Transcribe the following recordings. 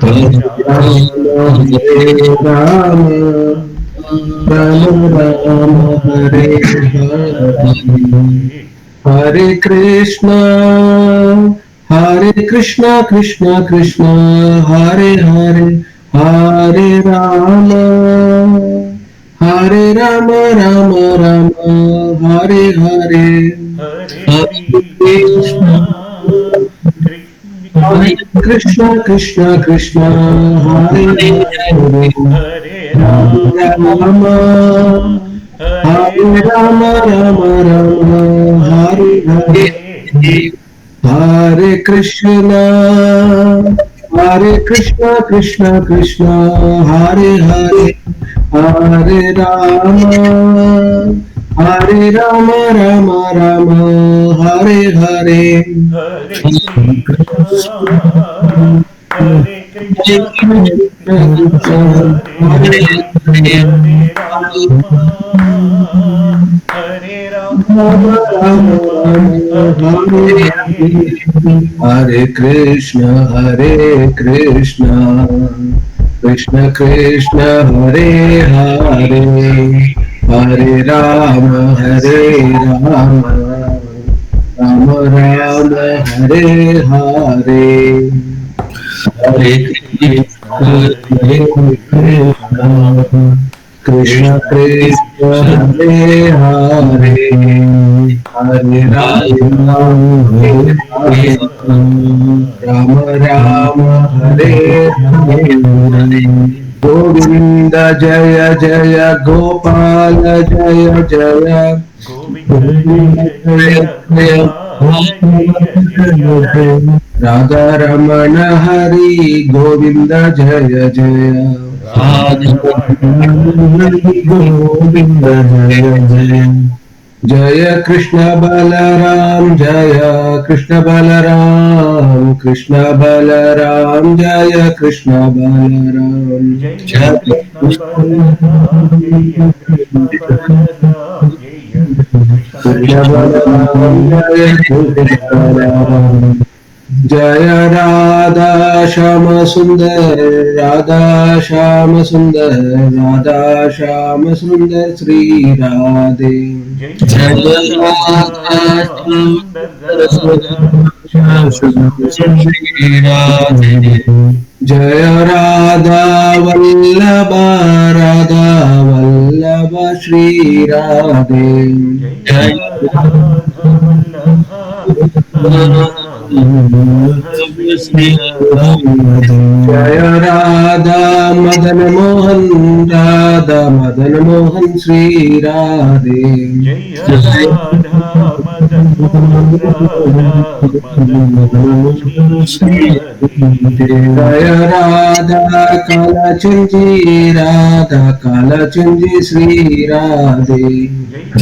Hare Ram, Ram Ram, Hare Hare. Hare Krishna, Krishna Krishna, Hare Hare, Hare Rama, Rama Rama, Hare Hare. Hare Krishna, Krishna Krishna, Hare Hare, Hare Rama, Rama Rama, Hare Hare. Hare Krishna, Krishna Krishna, Hare Hare, Hare Rama, Rama Rama, Hare Hare. Hare Krishna, Hare Krishna, Hare Rama, Hare Rama, Hare Krishna, Krishna Krishna, Hare Hare, Hare Rama, Rama Rama, Hare Hare. Hare Krishna, Krishna Krishna, Hare Hare, Hare Rama, Rama Rama, Hare Hare. Govinda Jaya Jaya, Gopala Jaya Jaya, Govinda Jaya Jaya, Radha Ramana Hari, Govinda Jaya Jaya, Govinda Jaya Jaya. Jaya Krishna Balaram, Jaya Krishna Balaram, Krishna Balaram, Jaya Krishna Balaram, Jaya Krishna Balaram, Jaya Krishna Balaram, Jaya Krishna Balaram, Jaya Krishna Balaram. Jaya Radha Shama Sundar, Radha Shama Sundar, Radha Shama Sundar, Sri Radhe. Jaya Radha Shama Sundar Radha Shama Sundar Sri Radhe. Jaya Radha Vallabha, Radha Vallabha, Sri Radhe. Jaya Radha Vallabha, Radha Vallabha Sri Radhe. Jaya Radha Madan Mohan, Radha Madan Mohan, Sri Radhe. Jaya Radha Madan Mohan, Radha Madan Mohan Sri Radhe. Jaya Radha Kala Chinji, Radha Kala Chinji, Sri Radhe.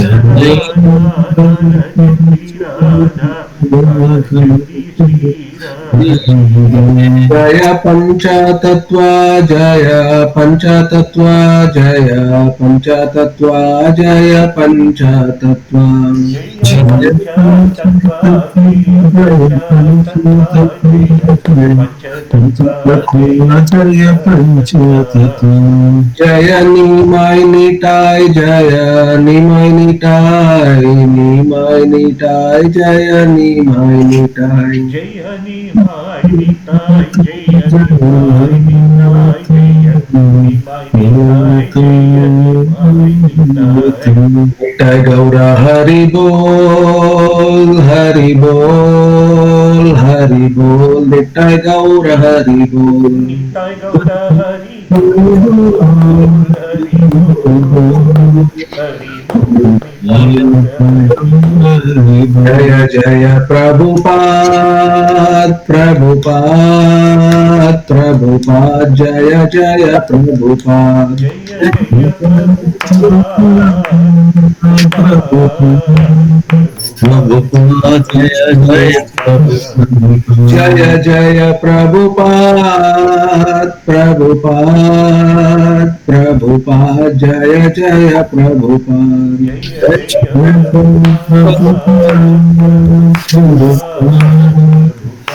Jaya Radha Kala Chandi Radha Kala Chandi Sri Radhe. Jaya Pancha Tattva, Jaya Pancha Tattva, Jaya Pancha Tattva, Jaya Pancha Tattva. Jaya Panchatattva, Jaya Panchatattva, Jaya Panchatattva, Jaya Panchatattva. Jaya Nimai Nitai, Jaya Nimai Nitai, Nimai Nitai, Jaya Nimai Nitai. Jaya Nimai Nitai, Jaya Nimai Nitai, Jaya Nimai Nitai, Jaya Nimai Nitai. Nitai Gaura Hari Bol, Hari Bol, Hari Bol, Nitai Gaura Hari Bol. Nitai Gauda Hari Bol, Hari Bol, Hari Bol, Nitai Gauda Hari Bol. Jaya Jaya Prabhupada, Prabhupada, Prabhupada, Jaya Jaya Prabhupada. Jaya Jaya Prabhupada, Prabhupada, Jaya Jaya Prabhupada, Prabhupada, Prabhupada, Jaya Jaya Prabhupada. Jaya Jaya Prabhupada, Prabhupada,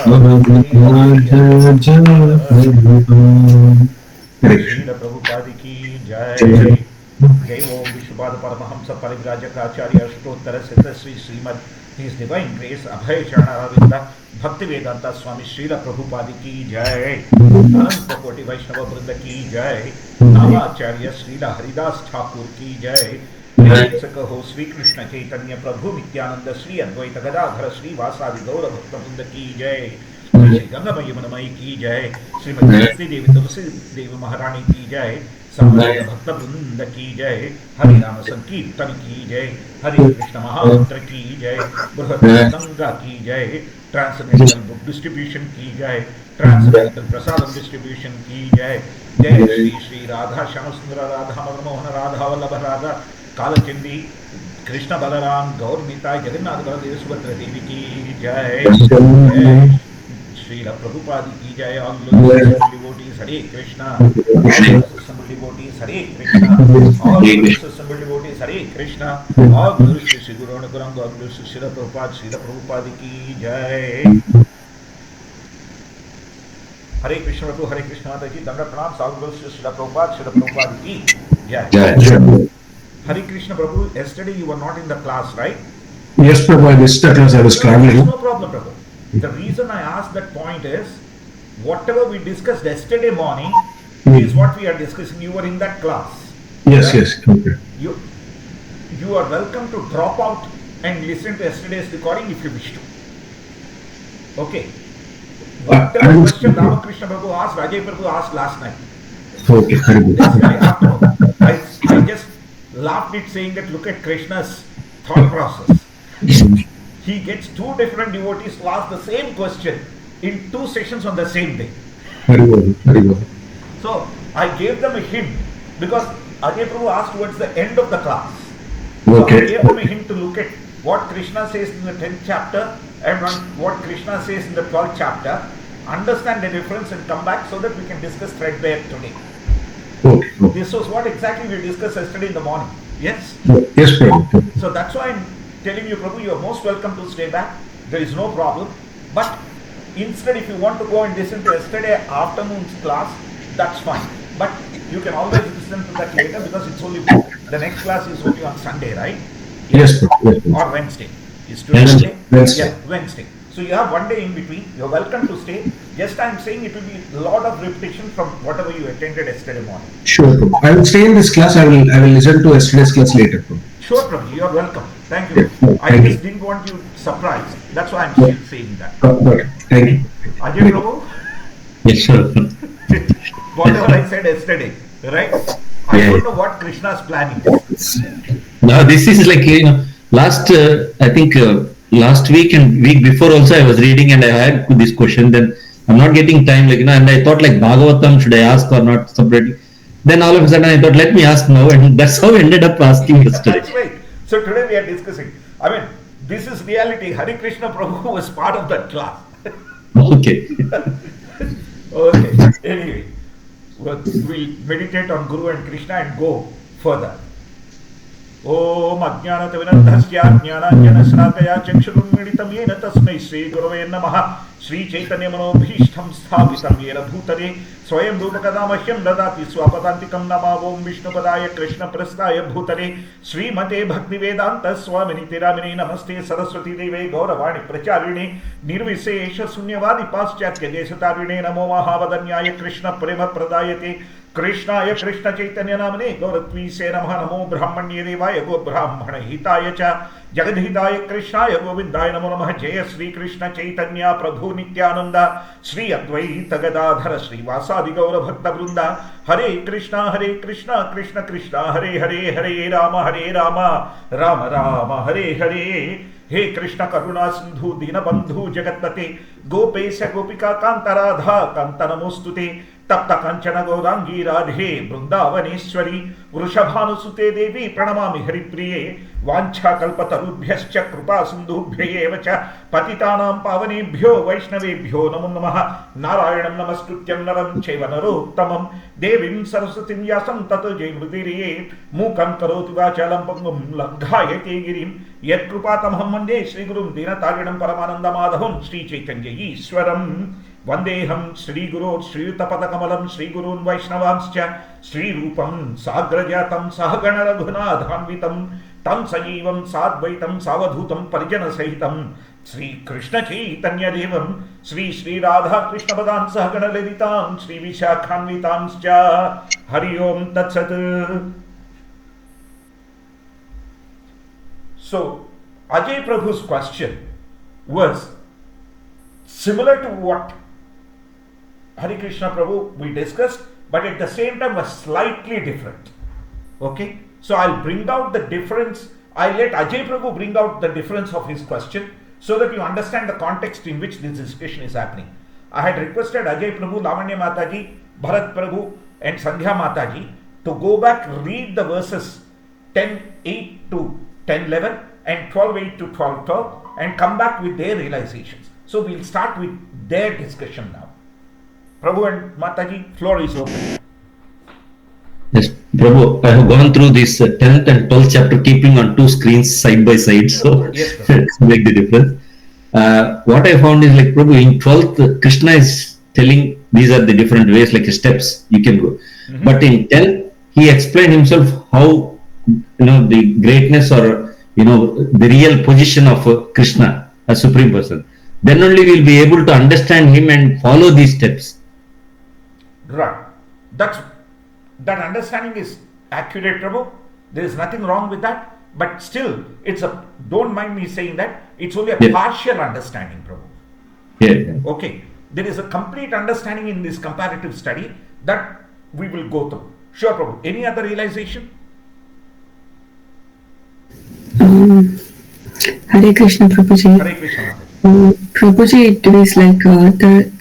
Prabhupada Jaya Jaya Prabhupada. Hare Krishna. Srila Prabhupada ki jai. Jai Om Vishnupada Paramahamsa Parivrajakaacharya Ashtottara Siddha Sri Srimad His Divine Grace Abhay Charanavinda Bhaktivedanta Swami Srila Prabhupada ki jai. अनंत कोटि वैष्णव वृंद की जय. नामाचार्य श्रीला हरिदास ठाकुर की जय. प्रेम से कहो श्री कृष्ण चैतन्य प्रभु नित्यानंद श्री अद्वैत गदाधर श्रीवासादि गौर भक्त वृंद की जय. श्री गंगामयी मनमयी की जय. श्रीमती तुलसी देवी तुलसी देवी महारानी की जय. समस्त भक्त वृंद की जय. हरि नाम संकीर्तन की जय. हरे कृष्ण महामंत्र की जय. बृहद गंगा की जय. ट्रांसमेंटल बुक डिस्ट्रीब्यूशन की जय. ट्रांसमेंटल प्रसादम डिस्ट्रीब्यूशन की जय. जय श्री श्री राधा श्याम सुंदर राधा मदन मोहन राधा वल्लभ राधा कालचंदी कृष्ण बलराम गौर नीताय जगन्नाथ बलदेव सुभद्रा देवी की जय. जय Srila Prabhupada ki jai. All glorious devotees Hare Krishna. All glorious devotees Hare Krishna. All glorious devotees Hare Krishna. All glorious Sri Guru Anakuram. All glorious Srila Prabhupada. Srila Prabhupada ki jai. Hare Krishna Prabhu. Hare Krishna Mataji. Danda Pranam. All glorious Srila Prabhupada. Srila Prabhupada ki jai. Hare Krishna Prabhu. Yesterday you were not in the class, right? Yes, Prabhupada. This class I was traveling. No problem, Prabhu. The reason I asked that point is, whatever we discussed yesterday morning is what we are discussing. You were in that class. Yes, right? yes. Okay. You are welcome to drop out and listen to yesterday's recording if you wish to. Okay. Whatever question Ramakrishna Prabhu asked, Rajay Prabhu asked last night. Okay, very good. Yesterday afternoon. I just laughed at saying that look at Krishna's thought process. He gets two different devotees to ask the same question in two sessions on the same day. Very good, very good. So I gave them a hint because Ajay Prabhu asked towards the end of the class. So Okay. I gave them a hint to look at what Krishna says in the 10th chapter and what Krishna says in the 12th chapter, understand the difference and come back so that we can discuss threadbare today. Okay. Okay. This was what exactly we discussed yesterday in the morning. Yes? Yes, Prabhu. So that's why I'm telling you, Prabhu, you are most welcome to stay back. There is no problem. But instead, if you want to go and listen to yesterday afternoon's class, that's fine. But you can always listen to that later because it's only the next class is only on Sunday, right? Yes, Prabhu. Yes, Prabhu. Or Wednesday. Is today Wednesday? Wednesday. Yeah, Wednesday. So you have one day in between. You're welcome to stay. Just I'm saying it will be a lot of repetition from whatever you attended yesterday morning. Sure, Prabhu. I will stay in this class. I will listen to yesterday's class later, Prabhu. Sure, Prabhu, you are welcome. Thank you. Yeah, I thank just you. didn't want you surprised. That's why I'm still saying that. Okay. Thank you. Ajay Prabhu, Yes, sir. whatever I said yesterday, right? I Yeah. don't know what Krishna's plan is. Now this is like last I think last week and week before also I was reading and I had this question. Then I'm not getting time and I thought like Bhagavatam should I ask or not separately. Then all of a sudden I thought let me ask now and that's how I ended up asking yesterday. That's right. So today we are discussing. I mean, this is reality. Hari Krishna Prabhu was part of that class. Okay. Okay. Anyway, we'll meditate on Guru and Krishna and go further. ओम अज्ञानतिमिरन्धस्य ज्ञानाञ्जनशलाकया चक्षुरुन्मीलितं येन तस्मै श्रीगुरवे नमः. श्रीचैतन्यमनोभीष्टं स्थापितं येन भूतले स्वयं रूपकदा मह्यं ददाति स्वपदान्तिकं नमः. ओम विष्णुपदाय कृष्णप्रस्थाय भूतले श्रीमते भक्तिवेदान्त स्वामिनिति नामिने नमस्ते सरस्वती देवे गौरवाणी प्रचारिणे निर्विशेष शून्यवादी पाश्चात्य देशतारिणे नमो महावदन्याय कृष्ण प्रेम प्रदायते कृष्णाय कृष्ण चैतन्य नामने गौरत्वीसे नमः. नमो ब्राह्मण्य देवाय गो ब्राह्मण हिताय च जगद्हिताय कृष्णाय गोविंदाय नमो नमः. जय श्री कृष्ण चैतन्य प्रभु नित्यानंद श्री अद्वैत गदाधर श्रीवासादि गौर भक्त वृंदा. हरे कृष्णा कृष्ण कृष्ण हरे हरे हरे राम राम राम हरे हरे. हे कृष्ण करुणा सिंधु दीनबंधु जगत्पते गोपेश गोपिका कांत राधा कांत नमोस्तुते. तप्त कंचन गौरांगी राधे वृंदावनेश्वरी वृषभानुसुते देवी प्रणमामि हरिप्रिये. वाञ्छाकल्पतरुभ्यश्च कृपा सिन्धुभ्यैव च पतितानां पावनेभ्यो वैष्णवेभ्यो नमो नमः. नारायणं नमस्कृत्यं नरं चैव नरोत्तमं देवीं सरस्वतीं व्यासं ततो जयमुदीरयेत्. मूकं करोति वाचालं पङ्गुं लङ्घायते गिरिं यत्कृपातमहं वन्दे श्रीगुरुं दीनतारिणं परमानन्दमाधवं Sri Chaitanya Ishwaram Vandeham Sri Guru Sri Tapadakamalam Sri Gurun Vaishnavanscha Sri Rupam Sagrajatam Sahagana Raghunadhanvitam Tam Sajivam Sadvaitam Savadhutam Parijana Sahitam Sri Krishna Chaitanya Devam Sri Sri Radha Krishna Padan Sahagana Lalitam Sri Vishakhanvitanscha Hari Om Tat Sat. So Ajay Prabhu's question was similar to what Hari Krishna Prabhu we discussed, but at the same time was slightly different. Okay, so I'll bring out the difference. I'll let Ajay Prabhu bring out the difference of his question so that you understand the context in which this discussion is happening. I had requested Ajay Prabhu, Lavanya Mataji, Bharat Prabhu and Sandhya Mataji to go back, read the verses 10.8 to 10.11 and 12.8 to 12.12 and come back with their realizations. So we'll start with their discussion now. Prabhu and Mataji, floor is open. Yes, Prabhu, I have gone through this 10th and 12th chapter, keeping on two screens side by side, so Yes, it's make the difference. What I found is like Prabhu in 12th, Krishna is telling these are the different ways, like steps you can go. Mm-hmm. But in 10th, he explained himself how the greatness or the real position of Krishna as Supreme Person. Then only we'll be able to understand him and follow these steps. Right. That understanding is accurate, Prabhu. There is nothing wrong with that. But still, don't mind me saying that, it's only a partial understanding, Prabhu. Yeah. Okay. There is a complete understanding in this comparative study that we will go through. Sure, Prabhu. Any other realization? Hare Krishna, Prabhuji. Hare Krishna. Prabhuji, it is like the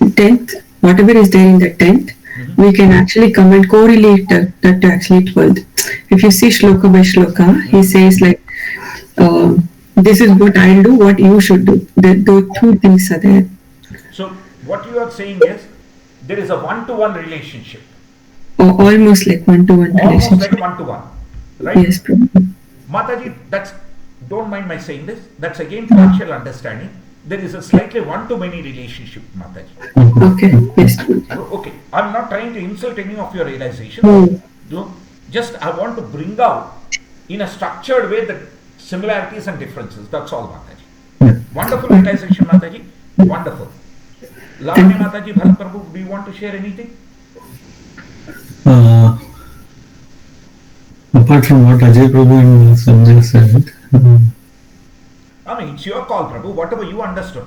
10th, whatever is there in the 10th, we can actually come and correlate that to actually 12th. If you see shloka by shloka, he says like, this is what I'll do, what you should do. Those two things are there. So, what you are saying is, there is a one-to-one relationship. Or almost like one-to-one relationship. Almost like one-to-one. Right? Yes, Prabhu. Mataji, don't mind my saying this, that's again partial understanding. There is a slightly one-to-many relationship, Mataji. Okay, yes. Okay, I'm not trying to insult any of your realizations. Just I want to bring out in a structured way the similarities and differences. That's all, Mataji. Wonderful realization, Mataji. Wonderful. Lavanya Mataji, Bharat Prabhu, do you want to share anything? Apart from what Ajay Prabhu and Sanjay said, I mean, it's your call, Prabhu, whatever you understood.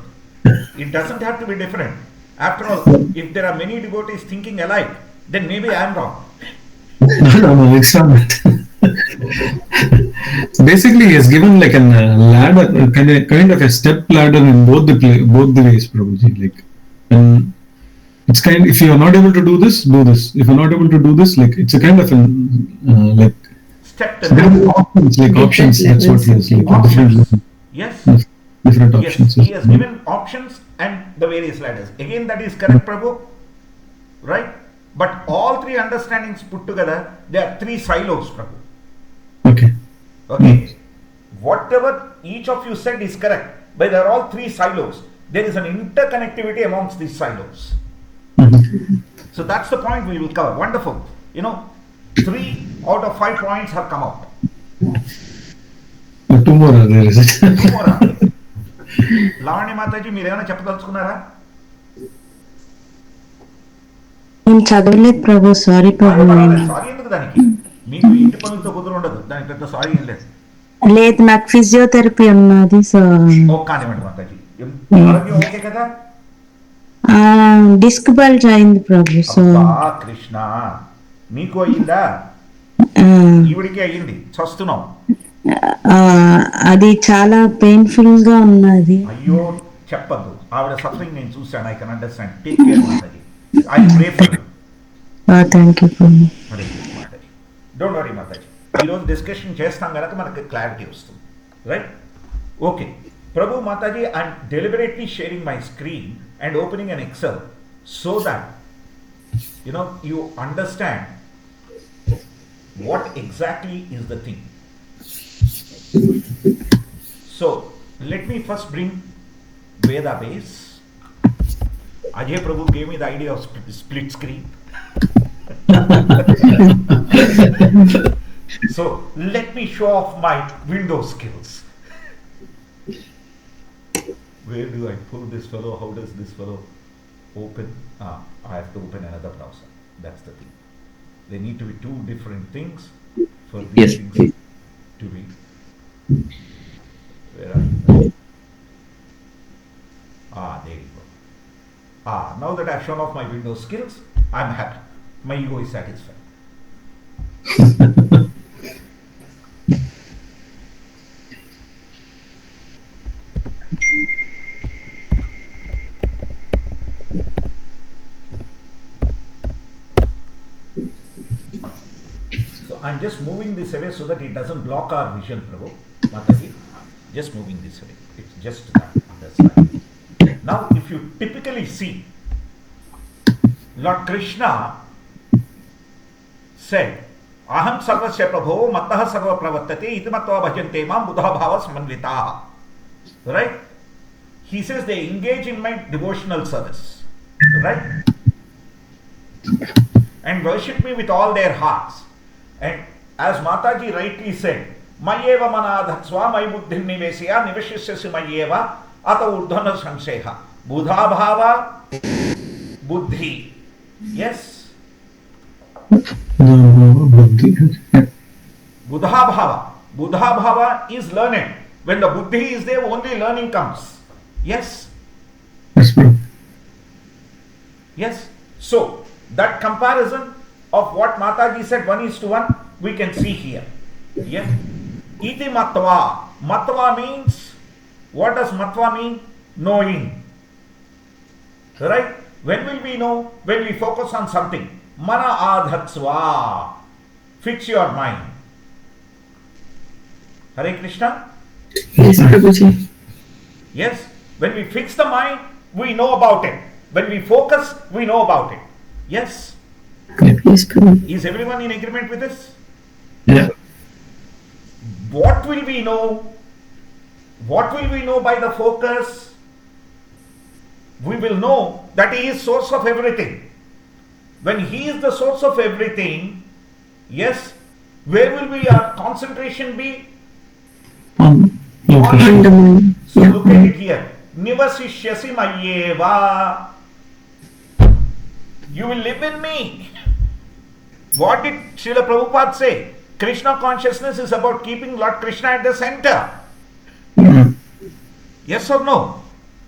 It doesn't have to be different. After all, if there are many devotees thinking alike, then maybe I am wrong. no, it's not that. Basically, he has given like a ladder, kind of a step ladder in both the ways, Prabhuji. Like, and it's if you are not able to do this, do this. If you are not able to do this, like it's a kind of like step to options, like options. That's what he has like different. Yes. Different options. Yes, he has given options and the various ladders. Again, that is correct, Prabhu. Right? But all three understandings put together, there are three silos, Prabhu. Okay. Whatever each of you said is correct, but they are all three silos. There is an interconnectivity amongst these silos. So that's the point we will cover. Wonderful. 3 out of 5 points have come out. 2 more are there, is it? 2 more are there. Lavanya Mataji, మీరు ఏమైనా చెప్పదలుచుకున్నారా? నేను చదవలేదు ప్రభు, sorry ప్రభు. Sorry ఎందుకు దానికి? మీకు ఇంటి పనులతో కుదురు ఉండదు, దానికి పెద్ద సారీ ఏం లేదు. లేదు, నాకు ఫిజియోథెరపీ ఉన్నది. సో కానివ్వండి మాతాజీ. ఆరోగ్యం ఓకే కదా? డిస్క్ బల్జ్ అయింది ప్రభు. సో కృష్ణ, మీకు అయ్యిందా? ఈవిడికి అయ్యింది, చస్తున్నాం. అది చాలా పెయిన్ఫుల్ గా ఉన్నది. అయ్యో చెప్పద్దు, ఆవిడ సఫరింగ్ నేను చూశాను. I can understand. Take care Mataji. I pray for you. Thank you Prabhu. Mataji, don't worry Mataji. ఈరోజు డిస్కషన్ చేస్తాం కనుక మనకు క్లారిటీ వస్తుంది. Right? Okay. Prabhu Mataji, I'm deliberately sharing my screen and opening an Excel so that you understand what exactly is the thing. So let me first bring Veda base. Ajay Prabhu gave me the idea of split screen. So let me show off my Windows skills. Where do I pull this fellow? How does this fellow open? I have to open another browser. That's the thing. There need to be two different things for these things to be. Where are you? There you go. Now that I've shown off my Windows skills, I'm happy. My ego is satisfied. So I'm just moving this away so that it doesn't block our vision, Prabhu. Mataji, just moving this away. It's just that. That's right. Now, if you typically see, Lord Krishna said, Aham sarvasya prabho mattah sarva pravattate iti matva bhajante mam buddha bhava samanvitaha. Right? He says they engage in my devotional service. Right? And worship me with all their hearts. And as Mataji rightly said, Mayeva manadhatsva may buddhim nivesya niveshisyasi mayeva ata urdhana sanseha. Buddha bhava buddhi. Yes. Buddha bhava. Buddha bhava is learning. When the buddhi is there, only learning comes. Yes. Yes. So, that comparison of what Mataji said 1:1, we can see here. Yeah. Iti matva. Matva means, what does matva mean? Knowing. Right? When will we know? When we focus on something. Mana adhatsva. Fix your mind. Hare Krishna? Yes, Prabhuji. Yes. When we fix the mind, we know about it. When we focus, we know about it. Yes. Yes, Prabhuji. Is everyone in agreement with this? Yeah. What will we know? What will we know by the focus? We will know that He is source of everything. When He is the source of everything, yes, where will be our concentration be? On the moon. So Yeah. look at it here. Nivasishyasi mayeva. You will live in me. What did Srila Prabhupada say? Krishna consciousness is about keeping Lord Krishna at the center. Yes or no?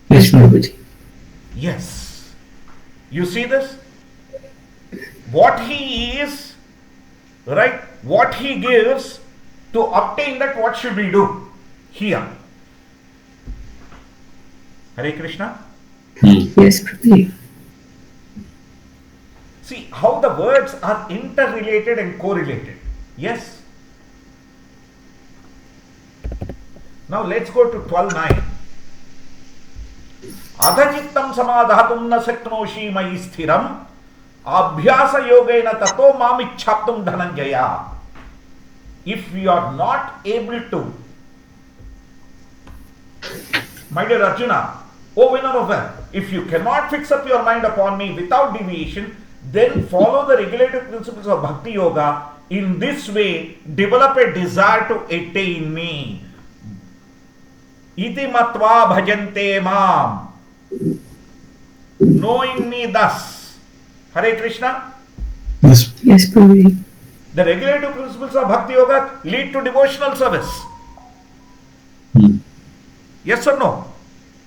Yes, Prabhuji. Yes. You see this? What He is, right? What He gives, to obtain that, what should we do? Here. Hare Krishna. Yes, Prabhuji. See how the words are interrelated and correlated. Yes. Now let's go to 12.9. Adhachittam samadhatum na saknoshi mai sthiram abhyasa yogena tato mamichhaptum dhananjaya. If we are not able to, my dear Arjuna, O winner of wealth, if you cannot fix up your mind upon me without deviation, then follow the regulative principles of Bhakti Yoga. In this way, develop a desire to attain me. Iti matva bhajante mam. Knowing me thus. Hare Krishna. Yes. Yes, Prabhuji. The regulative principles of Bhakti Yoga lead to devotional service. Yes or no?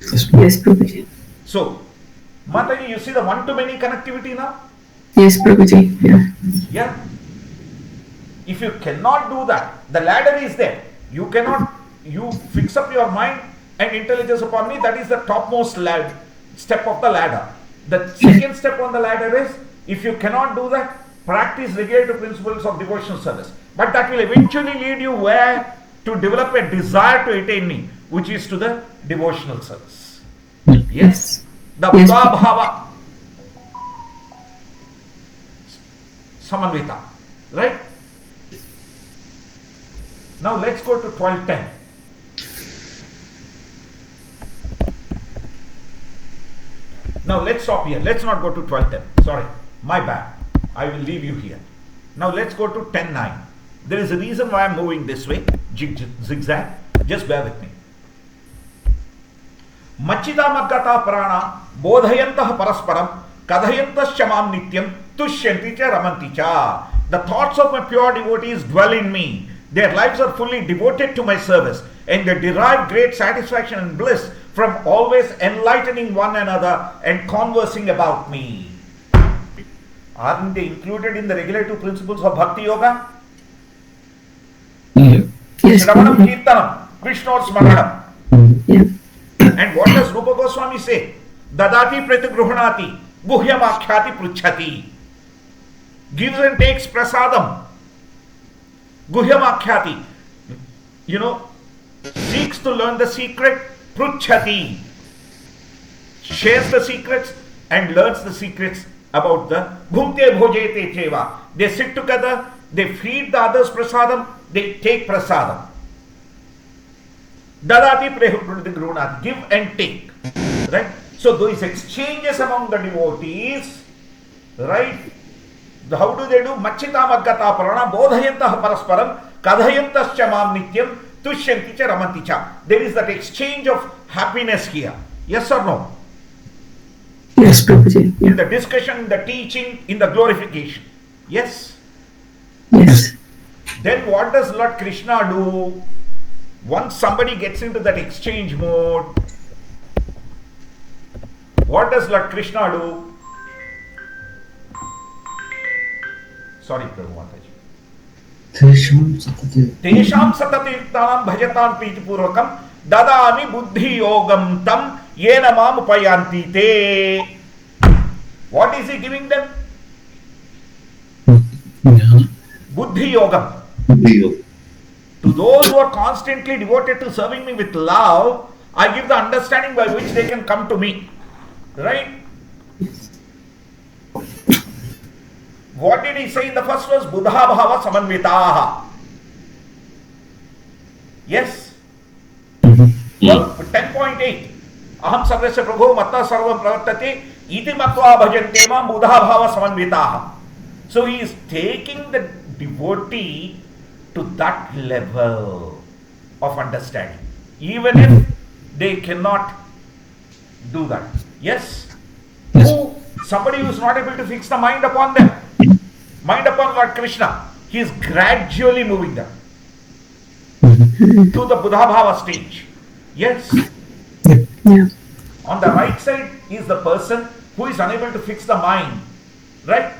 Yes, Prabhuji. So, Mataji, you see the one-to-many connectivity now? Yes, Prabhuji. Yeah. Yeah. If you cannot do that, the ladder is there. You cannot, you fix up your mind and intelligence upon me, that is the topmost step of the ladder. The second step on the ladder is, if you cannot do that, practice regulative principles of devotional service. But that will eventually lead you where? To develop a desire to attain me, which is to the devotional service. Yes. The Yes. Buddha Bhava Samanvita. Right? Now let's go to 12.10. Now let's stop here. Let's not go to 12.10. Sorry, my bad. I will leave you here. Now let's go to 10.9. There is a reason why I'm moving this way, zigzag. Just bear with me. Machita maggata prana bodhayantah parasparam kadhayantascha mam nityam tushyanti cha ramanti cha. The thoughts of my pure devotees dwell in me. Their lives are fully devoted to my service, and they derive great satisfaction and bliss from always enlightening one another and conversing about me. Aren't they included in the regulative principles of Bhakti Yoga? Yeah. Yes, Shravanam Prabhuji. Kirtanam, Vishnu Smaranam. Yeah. And what does Rupa Goswami say? Dadati pratigruhanati, guhyamakhyati pruchhati. Gives and takes prasadam. Guhyamakhyati. Seeks to learn the secret, pruchhati. Shares the secrets and learns the secrets about the bhumte bhojete cheva. They sit together, they feed the others prasadam, they take prasadam. Dadati pratigruhanati, give and take. Right? So those exchanges among the devotees, right? How do they do? Machita maggata prana bodhayantah parasparam kadhayantascha mam nityam tushyanti cha ramanti cha. There is that exchange of happiness here. Yes or no? Yes, Prabhuji. In Yeah. the discussion, in the teaching, in the glorification. Yes. Yes. Then what does Lord Krishna do? Once somebody gets into that exchange mode, what does Lord Krishna do? Sorry, Prabhu Mataji. Tesham satatirtanam bhajatam pritipurvakam dadami buddhi yogam tam yena mam upayanti te. What is he giving them? Yeah. Buddhi yogam. To those who are constantly devoted to serving me with love, I give the understanding by which they can come to me. Right? What did he say in the first verse? Buddha bhava samanvitaha. Yes? Well, 10.8. Aham sarvasya prabhu matta sarvam pravartate iti matva bhajante ma buddha bhava samanvitaha. So he is taking the devotee to that level of understanding, even if they cannot do that. Yes? Yes. Who? Somebody who is not able to fix the mind upon them, mind upon Lord Krishna, he is gradually moving them to the Buddha Bhava stage. Yes? Yeah. On the right side is the person who is unable to fix the mind, right?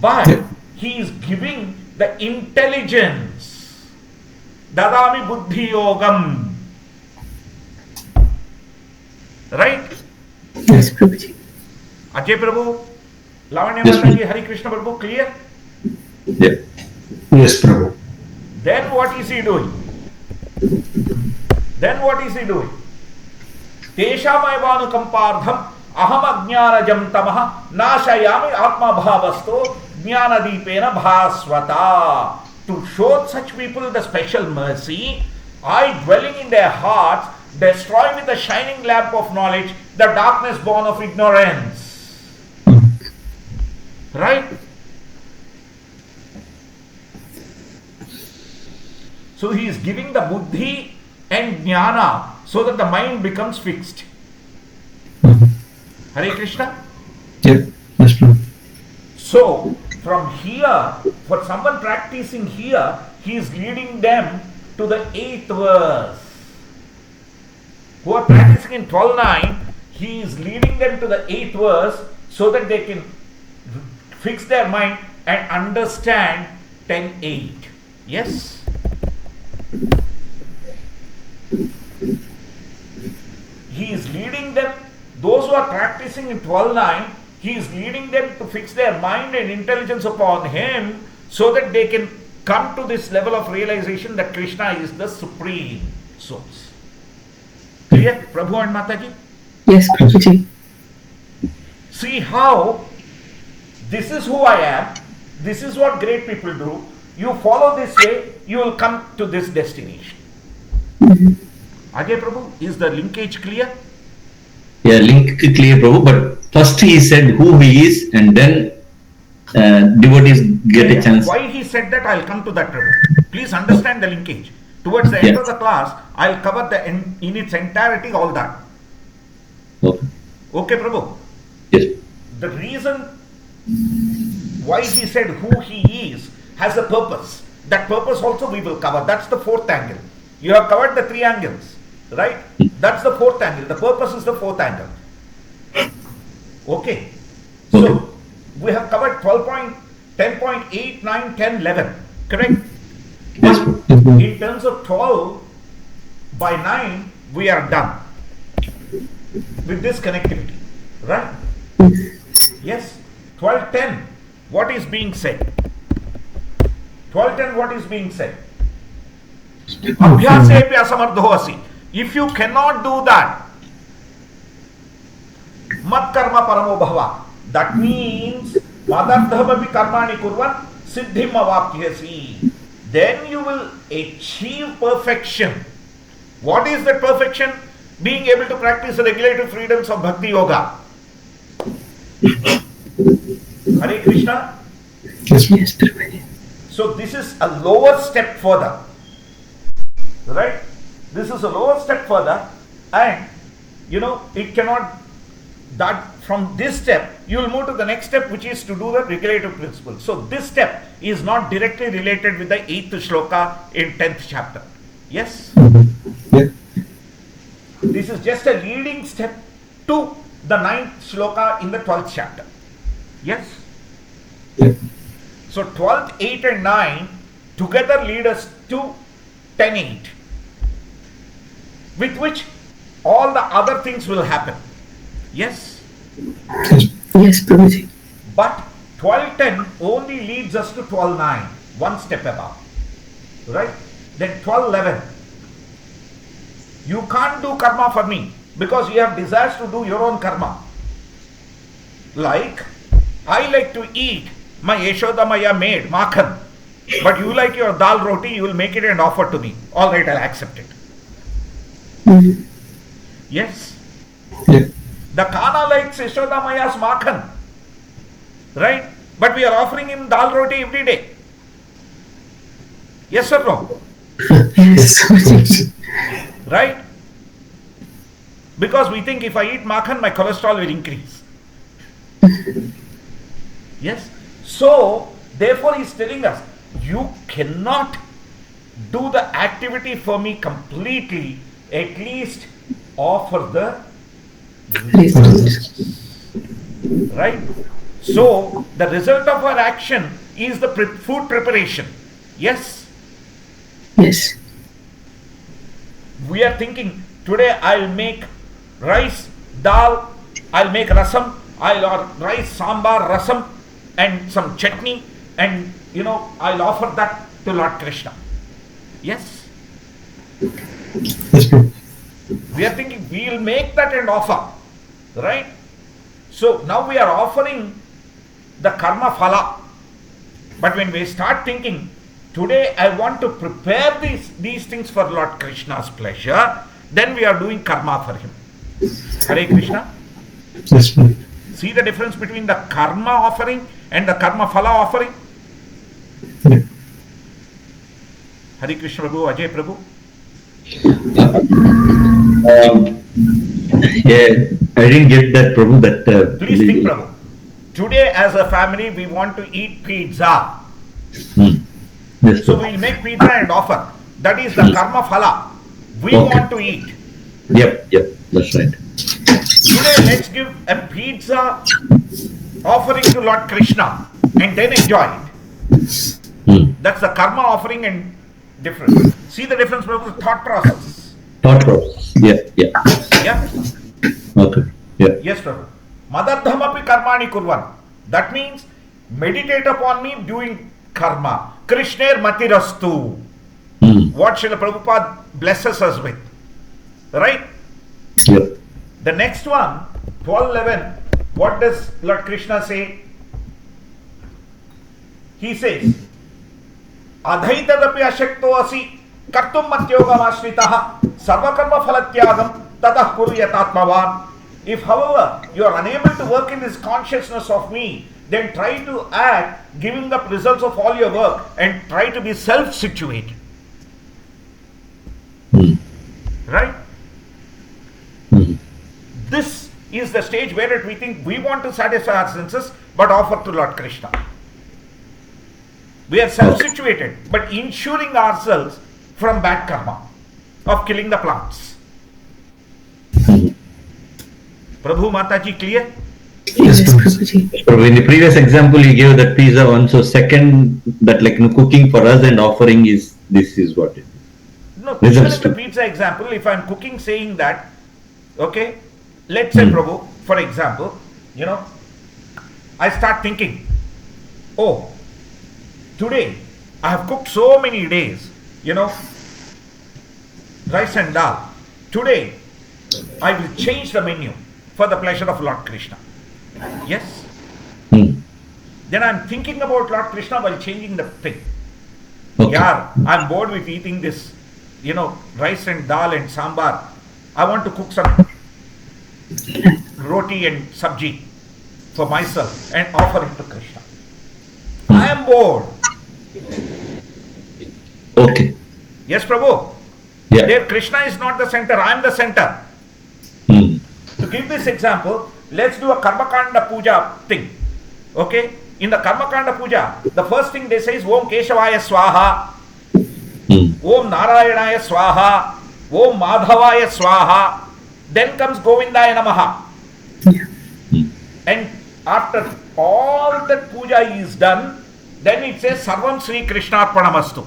But Yeah. he is giving the intelligence. Dadami buddhi yogam. Right? Yes, Prabhuji. Ajay Prabhu, Lavanya Yes, Mataji, Hari Krishna Prabhu, clear? Yeah. Yes, Prabhu. Then what is he doing? Then what is he doing? Teshamayvanukampardham aham ajnanajam tamaha nashayami atma bhavasto jnanadipena bhaswata. To show such people the special mercy, I, dwelling in their hearts, destroy with the shining lamp of knowledge the darkness born of ignorance. Right? So he is giving the buddhi and jnana so that the mind becomes fixed. Hare Krishna. Yeah. Yes, Prabhu. So from here, for someone practicing here, he is leading them to the 8th verse. Who are practicing in 12.9, he is leading them to the 8th verse so that they can fix their mind and understand 10.8. Yes? He is leading them, those who are practicing in 12.9, he is leading them to fix their mind and intelligence upon him so that they can come to this level of realization that Krishna is the supreme source. Clear, Prabhu and Mataji? Yes, Prabhuji. See how this is who I am, this is what great people do. You follow this way, you will come to this destination. Ajay Prabhu, is the linkage clear? Yeah, link clear, Prabhu. But first he said who he is, and then devotees get a chance. Why he said that, I'll come to that, Prabhu. Please understand the linkage. Towards the end Yeah. of the class, I'll cover in its entirety all that. Okay. Okay, Prabhu? Yes. The reason why he said who he is has a purpose. That purpose also we will cover. That's the fourth angle. You have covered the three angles, right? That's the fourth angle. The purpose is the fourth angle. Okay. So, Okay. we have covered 10.8, 9, 10, 11. Correct? Yes. But in terms of 12 by 9, we are done with this connectivity. Right? Yes. 12.10, what is being said? 12.10, what is being said? Abhyasepi asamardhoasi. If you cannot do that, mat karma paramo bhava. That means madardhamapi karmani kurvan siddhim avapyasi. Then you will achieve perfection. What is that perfection? Being able to practice the regulative freedoms of bhakti yoga. Hare Krishna. Yes, Prabhuji. So this is a lower step further. Right? This is a lower step further, and it cannot, that from this step you will move to the next step, which is to do the regulative principle. So this step is not directly related with the 8th shloka in 10th chapter. Yes? Yeah. This is just a leading step to the 9th shloka in the 12th chapter. Yes? Yeah. So 12th, 8 and 9 together lead us to 10.8, with which all the other things will happen. Yes? Yes, Prabhuji. But 12.10 only leads us to 12.9, one step above. Right? Then 12.11. You can't do karma for me because you have desires to do your own karma. Like, I like to eat my Yashoda Maya made makhan, but you like your dal roti, you will make it and offer to me. All right, I'll accept it. Mhm. Yes? Yeah. The Kana likes Yashoda Maya's makhan, right? But we are offering him dal roti every day. Yes or no? Yes, Prabhuji. Right? Because we think if I eat makhan, my cholesterol will increase. Yes? So, therefore he is telling us, you cannot do the activity for me completely, at least offer the right? So, the result of our action is the food preparation. Yes? Yes. We are thinking, today I'll make rice, dal, I'll make rasam, rice, sambar, rasam, and some chutney, and I'll offer that to Lord Krishna. Yes? Yes, Prabhu. We are thinking we'll make that and offer. Right? So now we are offering the karma phala. But when we start thinking, today I want to prepare these things for Lord Krishna's pleasure, then we are doing karma for him. Hare Krishna. Yes, Prabhu. See the difference between the karma offering and the karma phala offering? Yeah. Hare Krishna Prabhu, Ajay Prabhu. Yeah, I didn't get that, Prabhu. That Please think, Prabhu. Today as a family we want to eat pizza. Yes, So Prabhu. we'll make pizza and offer. That is the karma phala. We Okay. want to eat. Yep, that's right. Today let's give a pizza offering to Lord Krishna and then enjoy it. That's the karma offering and difference. See the difference, Prabhu? Thought process. Thought process. Yeah. Yeah? Okay. Yeah. Yes, Prabhu. Madardhamapi karmani kurvan. That means meditate upon me doing karma. Krishner matirastu. What Srila Prabhupada blesses us with. Right? Yep. The next one, 12.11, what does Lord Krishna say? He says, Adhaitadapi ashakto asi kartum matyogam ashritaha sarvakarma phalatyagam tatah kuru yatatmavan. If, however, you are unable to work in this consciousness of me, then try to act giving up results of all your work and try to be self-situated. Right? This is the stage where we think we want to satisfy our senses but offer to Lord Krishna. We are self-situated but insuring ourselves from bad karma of killing the plants. Prabhu, Mataji, clear? Yes, Prabhuji. So in the previous example, you gave that pizza one. So second, that cooking for us and offering this is what it is. No, even in the pizza example, if I am cooking saying that, okay, let's say, Prabhu, for example, I start thinking, oh, today I have cooked so many days, rice and dal. Today I will change the menu for the pleasure of Lord Krishna. Yes? Then I am thinking about Lord Krishna while changing the thing. Okay. Yeah, I am bored with eating this, rice and dal and sambar. I want to cook some roti and sabji for myself and offer it to Krishna. I am bored. Okay. Yes, Prabhu. Yeah. There Krishna is not the center, I am the center. To give this example, let's do a Karmakanda Puja thing. Okay? In the Karmakanda Puja, the first thing they say is Om Keshavaya Swaha, Om Narayanaya Swaha, Om Madhavaya Swaha. Then comes Govindaya Namaha. And after all that puja is done, then it says Sarvam Sri Krishna Arpanamastu.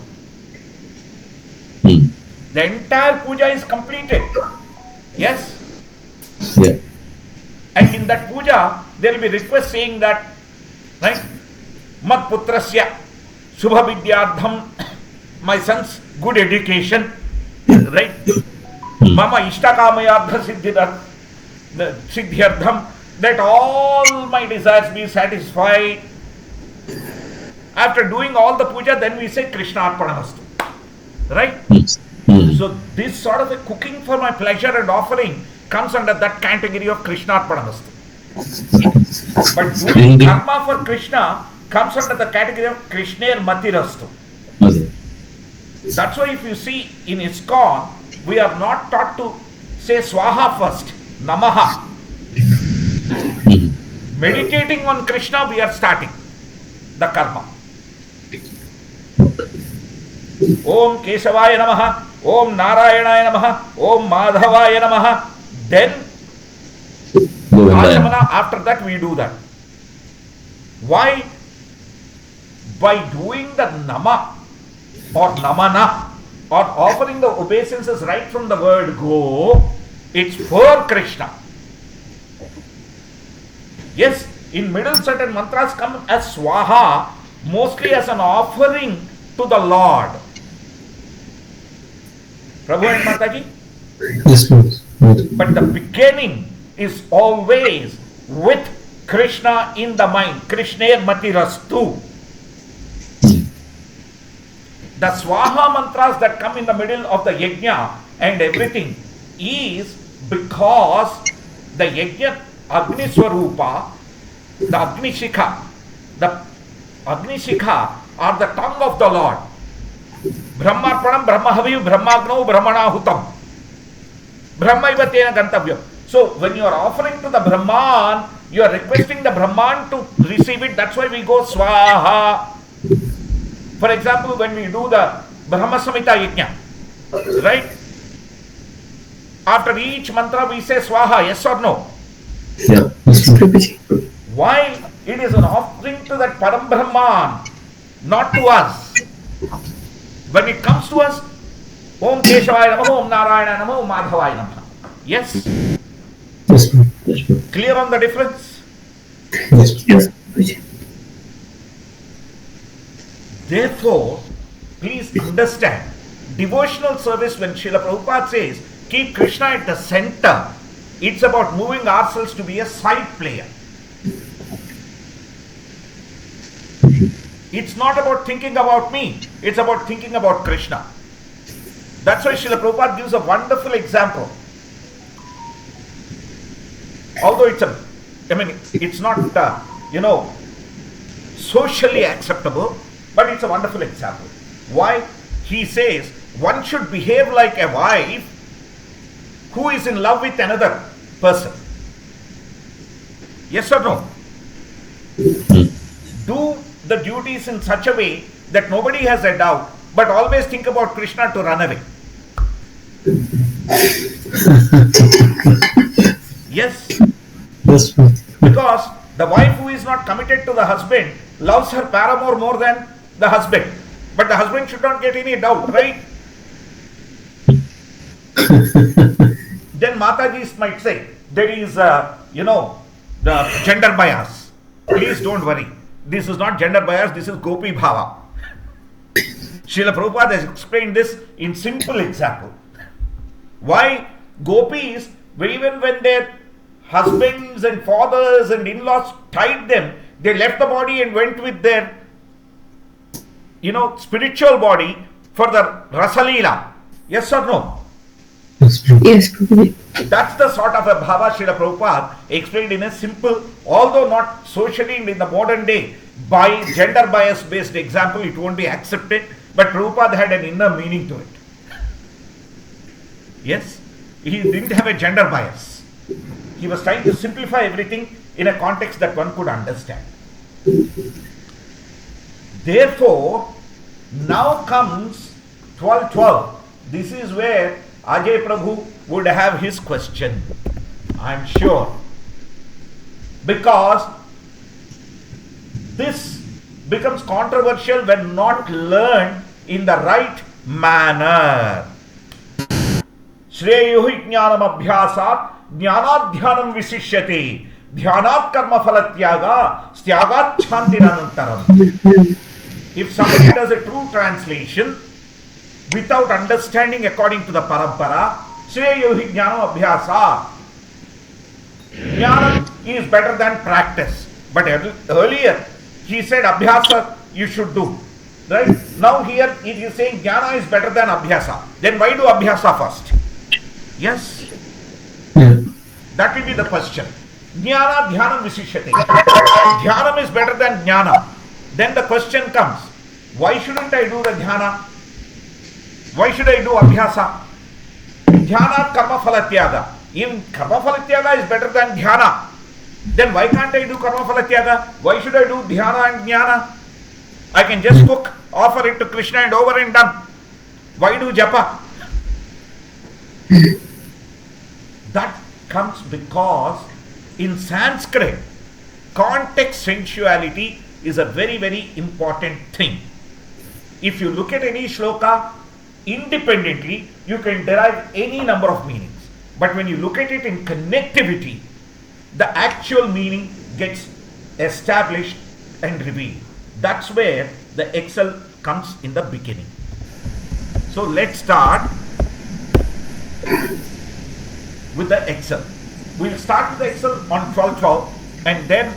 The entire puja is completed. Yes? Yeah. And in that puja, there will be request saying that, right? Mat putrasya subha vidyardham, my son's good education, right? Mama ishtakamayardha siddhyardham, that all my desires be satisfied. After doing all the puja, then we say Krishna Arpanamastu. Right? So this sort of a cooking for my pleasure and offering comes under that category of Krishna Arpanamastu. But doing karma for Krishna comes under the category of Krishner Matirastu. That's why if you see in ISKCON, we are not taught to say Swaha first, Namaha. Meditating on Krishna, we are starting the karma. Om Keshavaya Namaha, Om Narayanaya Namaha, Om Madhavaya Namaha. Then Achamana, after that we do that. Why? By doing the Nama or Namana or offering the obeisances right from the word go, it's for Krishna. Yes, in middle certain mantras come as Swaha, mostly as an offering to the Lord. Prabhu and Mataji? Yes, please. But the beginning is always with Krishna in the mind. Krishner Matirastu. The Swaha mantras that come in the middle of the yajna and everything is because the yajna Agni Swarupa, the Agni Shikha are the tongue of the Lord. Brahmarpanam, Brahmahaviyu, Brahmagno, Brahmanahutam. Brahmaiva tena gantavyam. So when you are offering to the Brahman, you are requesting the Brahman to receive it. That's why we go Swaha. For example, when we do the Brahma Samhita Yajna, right? After each mantra we say Swaha, yes or no? Yeah. Why? It is an offering to that Param Brahman, not to us. When it comes to us, Om Keshavaya Namaha, Om Narayana Namaha, Om Madhavaya Namaha. Yes? Yes, Clear on the difference? yes. Therefore, please understand, devotional service, when Srila Prabhupada says, keep Krishna at the center, it's about moving ourselves to be a side player. It's not about thinking about me, it's about thinking about Krishna. That's why Srila Prabhupada gives a wonderful example. Although it's not, socially acceptable, but it's a wonderful example. Why? He says one should behave like a wife who is in love with another person. Yes or no? Do the duties in such a way that nobody has a doubt, but always think about Krishna to run away. Yes. Yes. Because the wife who is not committed to the husband loves her paramour more than the husband. But the husband should not get any doubt, right? Then Mataji might say, there is, the gender bias. Please don't worry. This is not gender bias, this is Gopi Bhava. Srila Prabhupada has explained this in simple example. Why gopis, even when their husbands and fathers and in-laws tied them, they left the body and went with their, spiritual body for the Rasalila. Yes or no? Yes, Prabhuji. That's the sort of a bhava Srila Prabhupada explained in a simple, although not socially in the modern day, by gender bias based example, it won't be accepted, but Prabhupada had an inner meaning to it. Yes, he didn't have a gender bias. He was trying to simplify everything in a context that one could understand. Therefore, now comes 12.12. This is where Ajay Prabhu would have his question, I'm sure. Because this becomes controversial when not learned in the right manner. Shreyuhi jnanam abhyasat jnanadhyanam visishyate dhyanat karma phalatyaga styagat chantiranantaram. If somebody does a true translation without understanding according to the parampara, Shreyuhi jnanam abhyasat, jnanam is better than practice. But earlier he said abhyasa you should do. Right? Now here it is saying jnana is better than abhyasa. Then why do abhyasa first? Yes? Yeah. That will be the question. Jnana dhyanam visishyate. Dhyanam is better than jnana. Then the question comes, why shouldn't I do the dhyana? Why should I do abhyasa? Dhyana karma phalatyaga. If karma phalatyaga is better than dhyana, then why can't I do karma phalatyaga? Why should I do dhyana and jnana? I can just cook, offer it to Krishna and over and done. Why do japa? That comes because in Sanskrit, context sensuality is a very, very important thing. If you look at any shloka independently, you can derive any number of meanings. But when you look at it in connectivity, the actual meaning gets established and revealed. That's where the excel comes in the beginning. So let's start with the excel. We'll start with the excel on 12.12 and then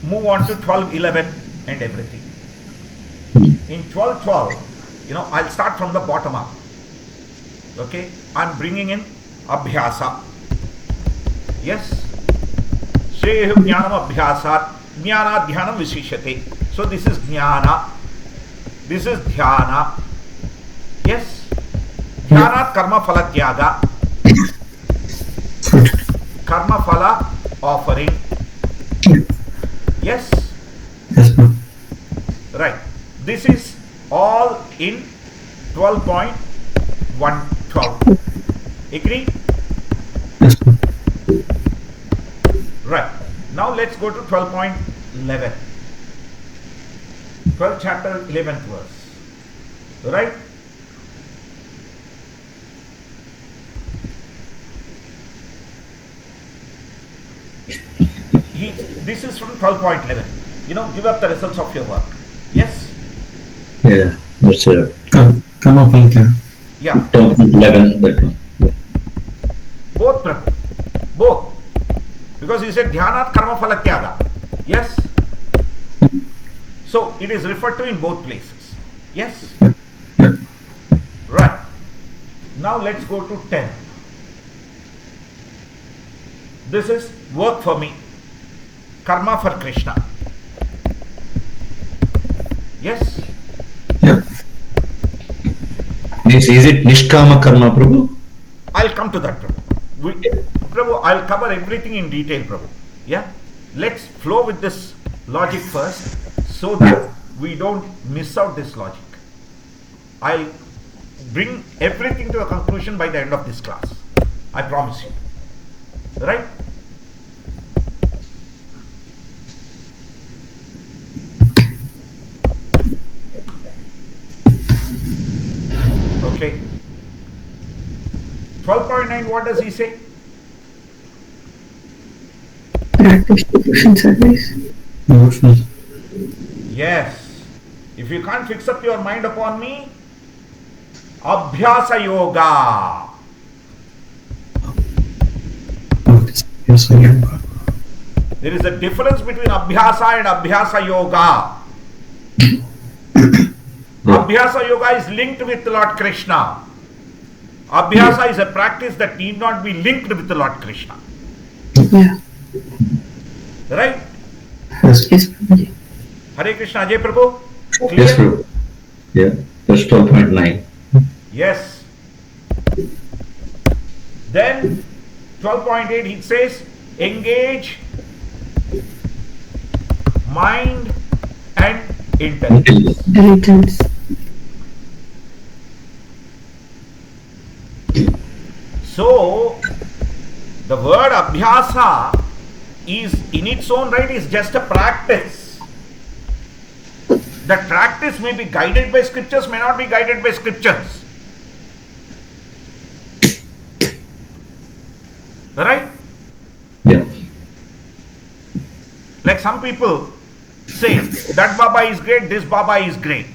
move on to 12.11 and everything. In 12.12, I'll start from the bottom up. Okay, I'm bringing in abhyasa. Yes, Shreya jnanam abhyasat jnana dhyanam visishyate. So this is jnana, this is dhyana. Yes, dhyanat karma phalatyaga, karma phala offering. Yes? Yes, ma'am. Right. This is all in 12.12. Agree? Yes, ma'am. Right. Now let's go to 12.11. 12th chapter, 11th verse. Right? This is from 12.11. Give up the results of your work. Yes? Yeah, that's Come up with it. Yeah. 12.11, that one. Yeah. Both, Prabhu. Both. Because he said dhyanat karma phalatyaga. Yes? So it is referred to in both places. Yes? Yeah. Right. Now let's go to 10. this is work for me, karma for Krishna. Yes? Yeah. Means is it Nishkama Karma, Prabhu? I'll come to that, Prabhu. Prabhu, I'll cover everything in detail, Prabhu. Yeah? Let's flow with this logic first so that we don't miss out this logic. I'll bring everything to a conclusion by the end of this class. I promise you. Right? Okay. 12.9, what does he say? Practice devotion service. Devotional. Yes. If you can't fix up your mind upon me, Abhyasa Yoga. Yes, I am. There is a difference between Abhyasa and Abhyasa Yoga. Abhyasa Yoga is linked with Lord Krishna. Abhyasa is a practice that need not be linked with the Lord Krishna. Yeah. Right? Yes. Yes, Prabhuji. Hare Krishna, Ajay Prabhu? Clear? Yes, Prabhu. Yeah, that's 12.9. Yes. Then 12.8 he says, engage mind and intelligence. Diligence. So, the word abhyasa is in its own right is just a practice. That practice may be guided by scriptures, may not be guided by scriptures. Right? Yeah. Like some people say, that Baba is great, this Baba is great.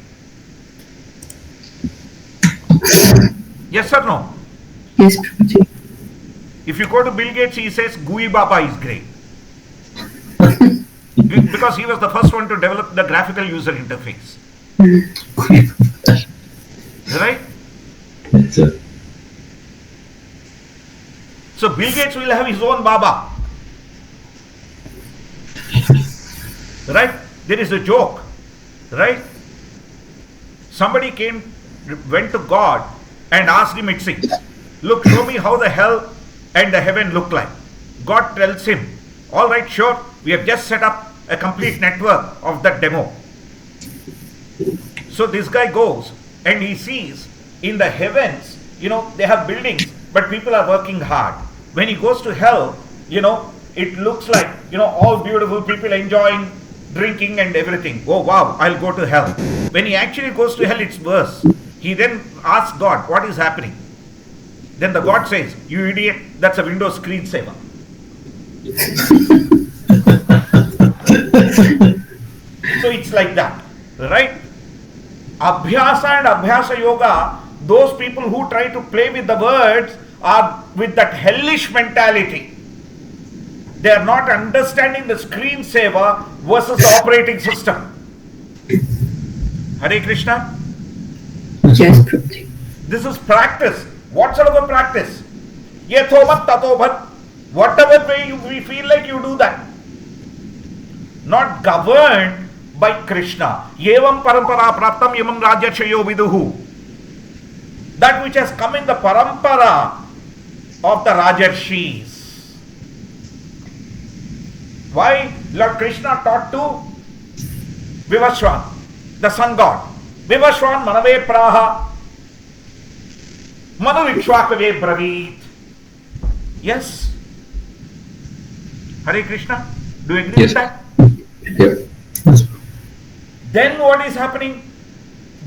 Yes or no? Yes, Prabhuji. If you go to Bill Gates, he says, GUI Baba is great. Because he was the first one to develop the graphical user interface. Right? Yes, sir. So Bill Gates will have his own Baba. Right? There is a joke. Right? Somebody went to God and asked him it six. Look, show me how the hell and the heaven look like. God tells him, all right, sure, we have just set up a complete network of that demo. So this guy goes and he sees in the heavens, they have buildings, but people are working hard. When he goes to hell, it looks like, all beautiful people enjoying, drinking and everything. Oh wow, I'll go to hell. When he actually goes to hell, it's worse. He then asks God, what is happening? Then the God says, you idiot, that's a Windows screensaver. So it's like that, right? Abhyasa and Abhyasa Yoga, those people who try to play with the words are with that hellish mentality. They are not understanding the screensaver versus the operating system. Hare Krishna? Yes, Prabhuji. This is practice. What sort of a practice? Yathobat tatobhat. Whatever way we feel like you do that. Not governed by Krishna. Yevam parampara praptam yamam rajachayo viduhu. That which has come in the parampara of the Rajarshis. Why Lord Krishna taught to Vivaswan, the sun god. Vivaswan manave praha. Manu Ikshwakave Braveet. Yes. Hare Krishna. Do you agree with that? Yeah. Then what is happening?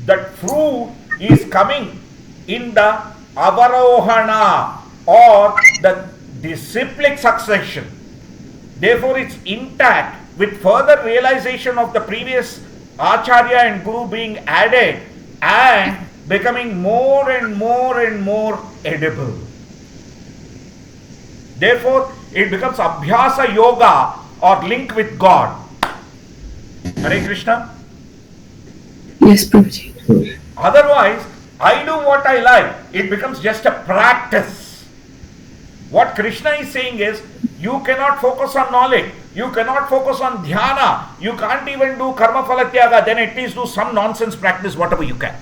That fruit is coming in the avarohana or the disciplic succession. Therefore, it's intact with further realization of the previous Acharya and Guru being added and becoming more and more and more edible. Therefore, it becomes Abhyasa Yoga or link with God. Hare Krishna. Yes, Prabhuji. Otherwise, I do what I like. It becomes just a practice. What Krishna is saying is, You cannot focus on knowledge. You cannot focus on dhyana. You can't even do karma phala tyaga. Then at least do some nonsense practice, whatever you can.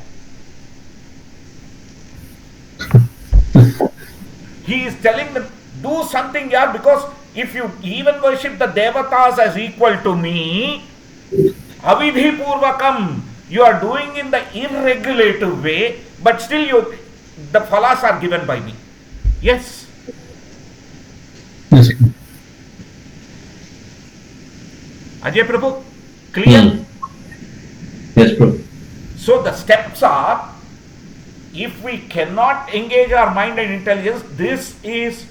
He is telling them, do something here, because if you even worship the devatas as equal to me, avidhi purvakam, you are doing in the irregulative way, but still the phalas are given by me. Yes. Yes. Ajay Prabhu, clear? Yes, Prabhu. So the steps are, if we cannot engage our mind and intelligence, this is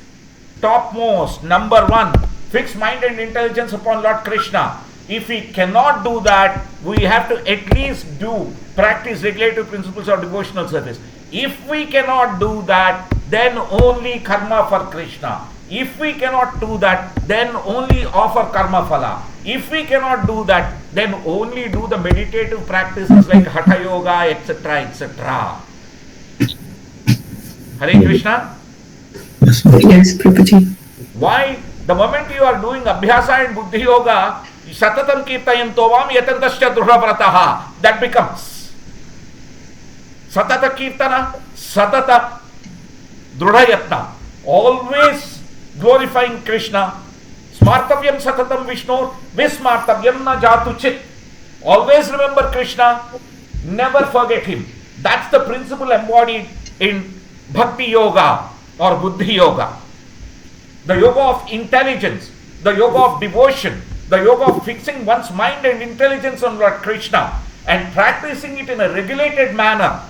topmost, number one, fix mind and intelligence upon Lord Krishna. If we cannot do that, we have to at least practice regulative principles of devotional service. If we cannot do that, then only karma for Krishna. If we cannot do that, then only offer karma phala. If we cannot do that, then only do the meditative practices like hatha yoga, etc., etc. Hare Krishna. Yes, Prabhuji. Why? The moment you are doing abhyasa and buddhi yoga, satatam kirtayanto vam yatantasya druಢvrataha, that becomes satata kirtana, satata druಢayatna, always glorifying Krishna. Smartavyam satatam Vishnu, vismartavyam na jatu chit. Always remember Krishna, never forget him. That's the principle embodied in bhakti yoga or buddhi yoga. The yoga of intelligence, the yoga of devotion, the yoga of fixing one's mind and intelligence on Lord Krishna and practicing it in a regulated manner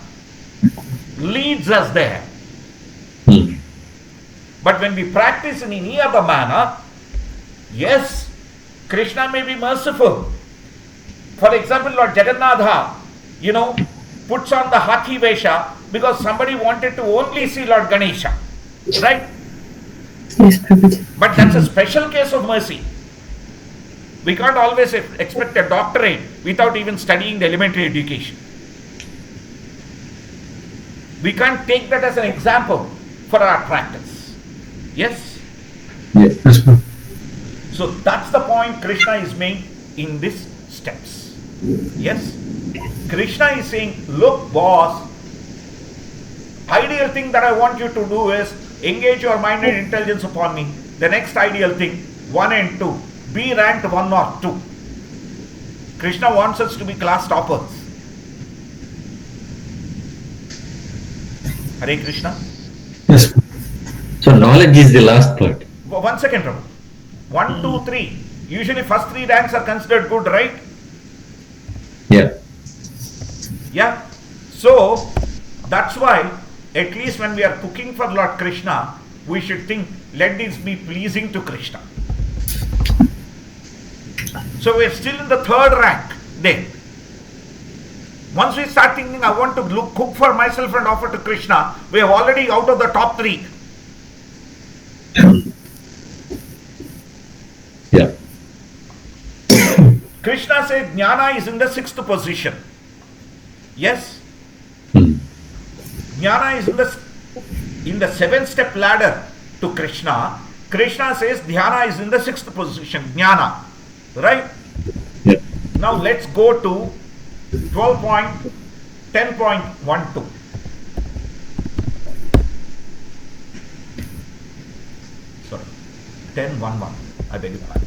leads us there. But when we practice in any other manner, yes, Krishna may be merciful. For example, Lord Jagannatha, puts on the Hathi Vesha because somebody wanted to only see Lord Ganesha. Right? Yes, Prabhuji. But that's a special case of mercy. We can't always expect a doctorate without even studying the elementary education. We can't take that as an example for our practice. Yes? Yes. So that's the point Krishna is making in these steps. Yes? Krishna is saying, look boss, ideal thing that I want you to do is engage your mind and intelligence upon me. The next ideal thing, 1 and 2, be ranked 1 or 2. Krishna wants us to be class toppers. Hare Krishna. Yes. So knowledge is the last part. 1 second, Prabhu. 1, 2, 3. Usually first 3 ranks are considered good, right? Yeah. Yeah. So that's why at least when we are cooking for Lord Krishna, we should think, let this be pleasing to Krishna. So we are still in the 3rd rank there. Once we start thinking, I want to cook for myself and offer to Krishna, we are already out of the top 3. Yeah. Krishna said Jnana is in the 6th position. Yes? Jnana is in the 7th step ladder to Krishna. Krishna says Dhyana is in the 6th position. Jnana. Right? Yeah. Now let's go to 10.12. Sorry. 10.11. I beg your pardon.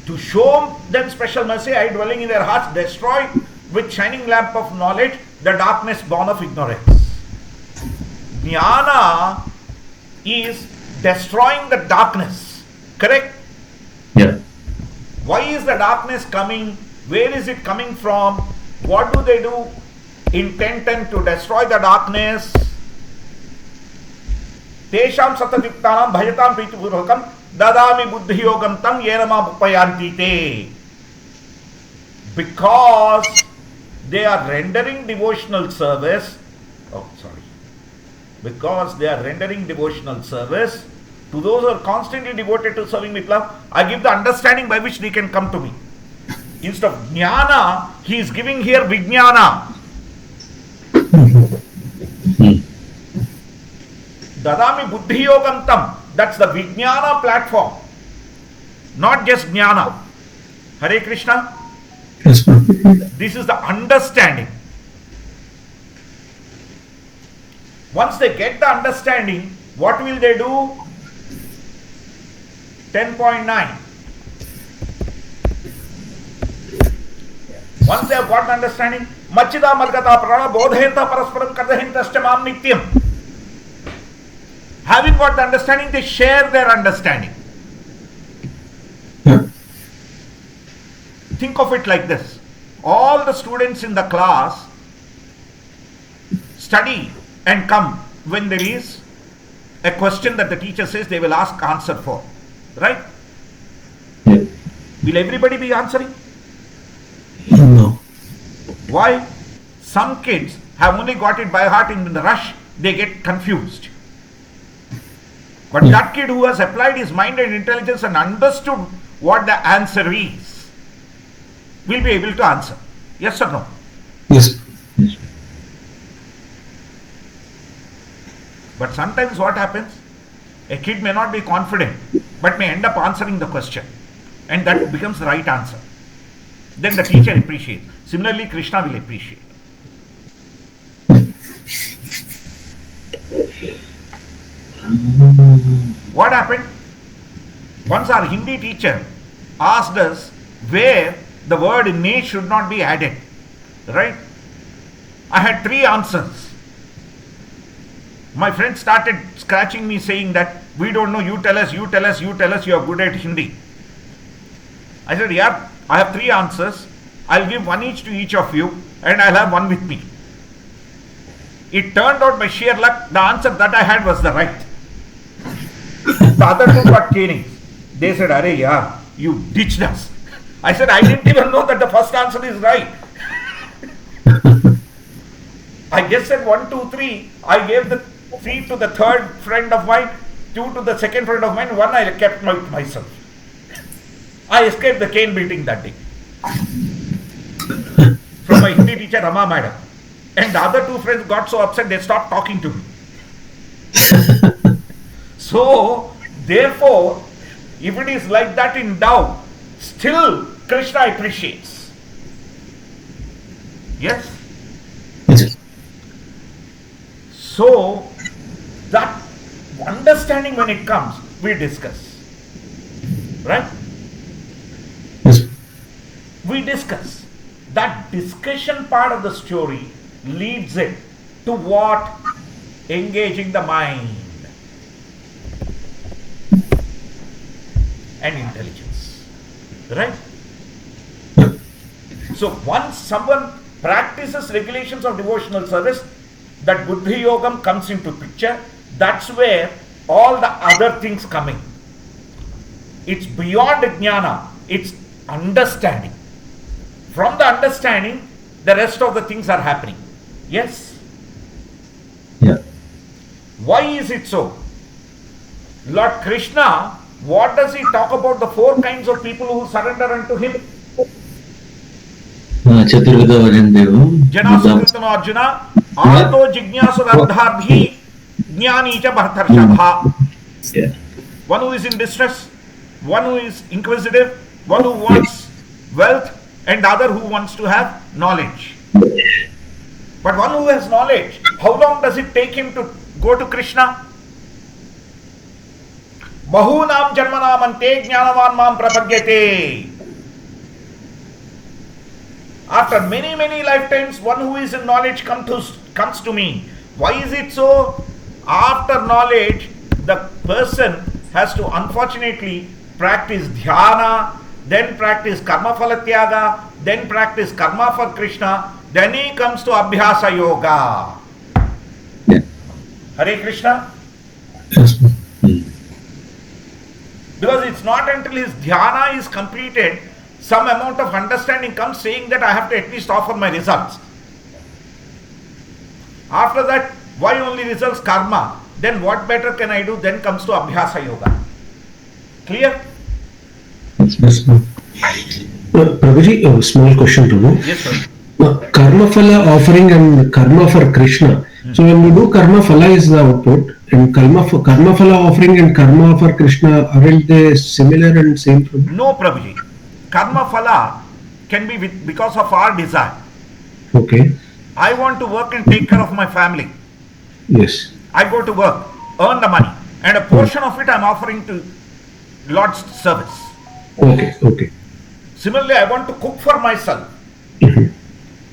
To show them special mercy, I dwelling in their hearts, destroy with shining lamp of knowledge the darkness born of ignorance. Jnana is destroying the darkness. Correct? Yeah. Why is the darkness coming? Where is it coming from? What do they do in 10.10 to destroy the darkness? Tesham satajuktanam bhajatam pritipurvakam dadami buddhi yogam tam yenama upayanti te. Because they are rendering devotional service. Because they are rendering devotional service to those who are constantly devoted to serving with love, I give the understanding by which they can come to me. Instead of jnana, he is giving here vijnana. Dadami buddhi yogantam. That's the Vijnana platform. Not just Jnana. Hare Krishna. Yes, Prabhu. This is the understanding. Once they get the understanding, what will they do? 10.9. Once they have got the understanding, Machida Margata Prana Bodhenta Parasparam Kardahenta Stamam Nityam. Having got the understanding, they share their understanding. Yeah. Think of it like this. All the students in the class study and come when there is a question that the teacher says they will ask answer for. Right? Yeah. Will everybody be answering? No. Why? Some kids have only got it by heart, in the rush they get confused. But that kid who has applied his mind and intelligence and understood what the answer is will be able to answer. Yes or no? Yes. But sometimes what happens? A kid may not be confident but may end up answering the question, and that becomes the right answer. Then the teacher appreciates. Similarly, Krishna will appreciate. What happened? Once our Hindi teacher asked us where the word ne should not be added. Right? I had 3 answers. My friend started scratching me saying that we don't know, you tell us, you tell us, you tell us, you are good at Hindi. I said, yeah, I have 3 answers. I'll give 1 each to each of you and I'll have 1 with me. It turned out by sheer luck, the answer that I had was the right. The other 2 got canings. They said, "Arey yaar, you ditched us." I said, I didn't even know that the first answer is right. I just said 1, 2, 3. I gave the 3 to the third friend of mine, 2 to the second friend of mine, 1 I kept myself. I escaped the cane beating that day from my Hindi teacher Rama madam. And the other 2 friends got so upset they stopped talking to me. So, therefore, if it is like that in doubt, still Krishna appreciates. Yes? Yes. So, that understanding when it comes, we discuss. Right? Yes. We discuss. That discussion part of the story leads it to what? Engaging the mind and intelligence. Right? So once someone practices regulations of devotional service, that buddhi yogam comes into picture. That's where all the other things come in. It's beyond jnana, it's understanding. From the understanding, the rest of the things are happening. Yes? Yeah. Why is it so? Lord Krishna, what does he talk about the 4 kinds of people who surrender unto him? Chaturvida Varendevam. Janasukritano Arjuna, Arto Jignasu Radhardhi, Jnani cha Bhartarshabha. Yeah. One who is in distress, one who is inquisitive, one who wants wealth, and the other who wants to have knowledge. But one who has knowledge, how long does it take him to go to Krishna? Bahunam janmanam ante jnanavan mam prapadyate. After many, many lifetimes, one who is in knowledge comes to me. Why is it so? After knowledge, the person has to unfortunately practice dhyana, then practice karma phalatyaga, then practice karma for Krishna, then he comes to abhyasa yoga. Yeah. Hare Krishna? Yes. Because it's not until his dhyana is completed, some amount of understanding comes saying that I have to at least offer my results. After that, why only results? Karma. Then what better can I do? Then comes to abhyasa yoga. Clear? Yes. Prabhuji, a small question to you. Yes, sir. Karma phala offering and karma for Krishna. So when we do karma phala is the output, and karma phala offering and karma for Krishna, aren't they similar and same? No, Prabhuji. Karma phala can be because of our desire. Okay. I want to work and take care of my family. Yes. I go to work, earn the money, and a portion of it I'm offering to Lord's service. Okay. Okay. Similarly, I want to cook for myself. Mhm.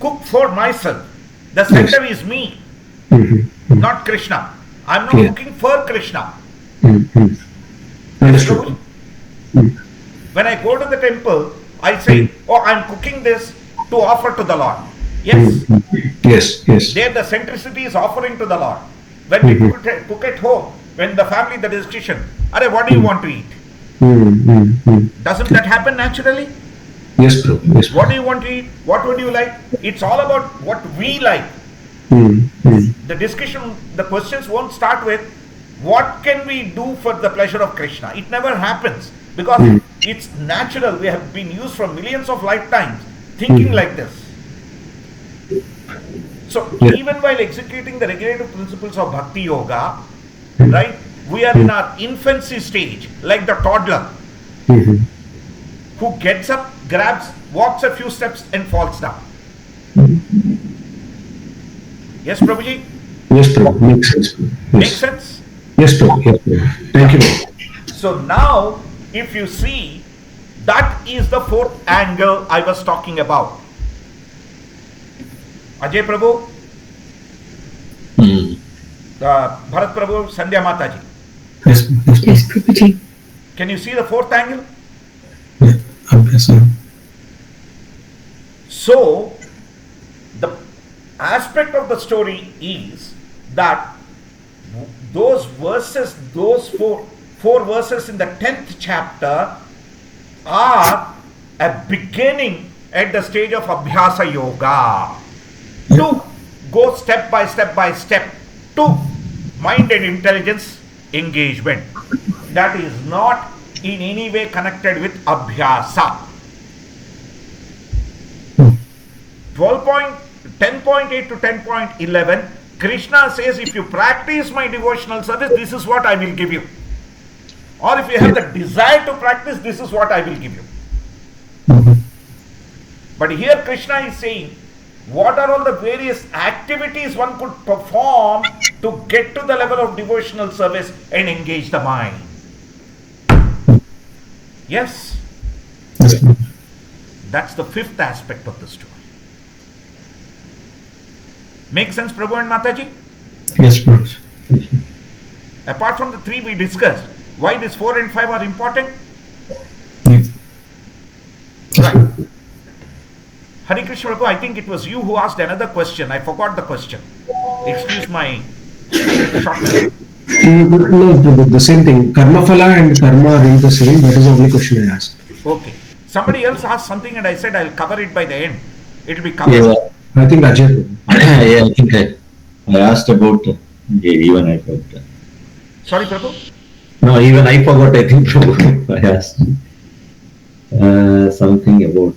Cook for myself. The center is me, not Krishna. I'm not Yeah. cooking for Krishna. Mhm. Understood. When I go to the temple, I say, oh, I'm cooking this to offer to the Lord. Yes, Yes. Yes. there the centricity is offering to the Lord. When we cook at home, when the family, the discussion, Are, what do you want to eat? Doesn't that happen naturally? Yes, bro. Yes. What do you want to eat? What would you like? It's all about what we like. The discussion, the questions won't start with what can we do for the pleasure of Krishna. It never happens because it's natural. We have been used for millions of lifetimes thinking like this. So even while executing the regulative principles of Bhakti Yoga, right, we are in our infancy stage, like the toddler who gets up, grabs, walks a few steps and falls down. Yes, Prabhuji? Yes, bro. Makes sense. Bro. Yes. Makes sense? Yes, bro. Yes, bro. Thank you, bro. So now, if you see, that is the fourth angle I was talking about. Ajay Prabhu, Bharat Prabhu, Sandhya Mataji. Yes, Yes, Prabhuji. Can you see the fourth angle? yes, sir. So, the aspect of the story is that those verses, those four verses in the 10th chapter are a beginning at the stage of Abhyasa Yoga. To go step by step to mind and intelligence engagement. That is not in any way connected with Abhyasa. 10.8 to 10.11, Krishna says, if you practice my devotional service, this is what I will give you. Or if you have the desire to practice, this is what I will give you. But here Krishna is saying, what are all the various activities one could perform to get to the level of devotional service and engage the mind? Yes, that's the fifth aspect of the story. Make sense, Prabhu and Mataji? Yes, bro. Apart from the three we discussed, why these 4 and 5 are important? Right. Hare Krishna Prabhu, I think it was you who asked another question. I forgot the question. Excuse my shortness. No, the same thing. Karma phala and karma are the same. That is the only question I asked. Okay. Somebody else asked something and I said I'll cover it by the end. It will be covered. Yeah, I think Ajay. yeah, I think I asked about, even I forgot. Sorry, Prabhu? No, even I forgot, I think, I asked something about.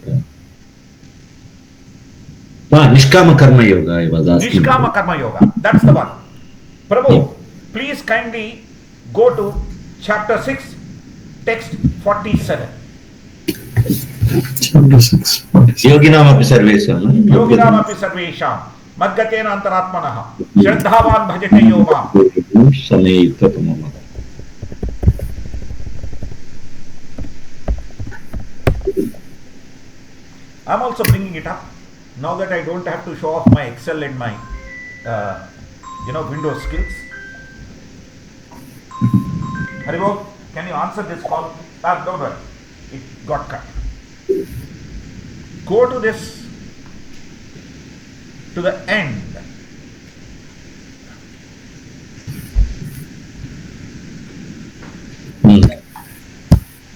Nishkama Karma Yoga, I was asking. Nishkama Karma Yoga. That's the one. Prabhu, please kindly go to chapter 6, text 47. Chapter 6. Yoginam api sarvesam. Yoginam api sarvesham madgatena antaratmanah shraddhavan bhajate yoma. I'm also bringing it up now that I don't have to show off my Excel and my Windows skills. Haribol, can you answer this call? Don't worry, it got cut. Go to this, to the end.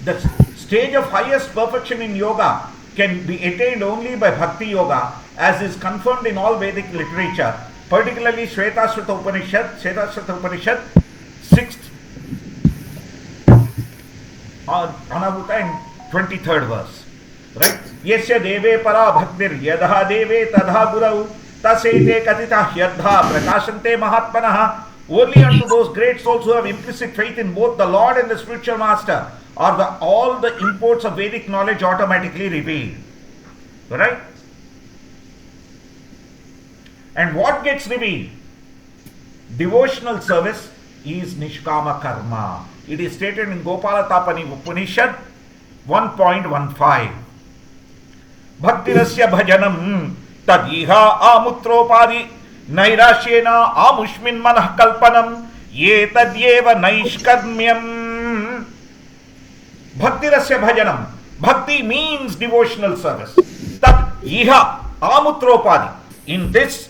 The stage of highest perfection in yoga can be attained only by Bhakti Yoga, as is confirmed in all Vedic literature, particularly Shvetashrata Upanishad, 6th Anahuta and 23rd verse. Right? Yasya deve para bhaktir yadha deve tadha gurau tasete katita hyardha prakashante mahatmanah. Only unto those great souls who have implicit faith in both the Lord and the spiritual master are all the imports of Vedic knowledge automatically revealed. Right? And what gets revealed? Devotional service is Nishkama Karma. It is stated in Gopalatapani Upanishad 1.15. Bhaktirasya bhajanam tadiha amutropadi nairashyena amushmin manah kalpanam ye tadyeva naishkarmyam. Bhaktirasya bhajanam. Bhakti means devotional service. Tad iha amutropadi. In this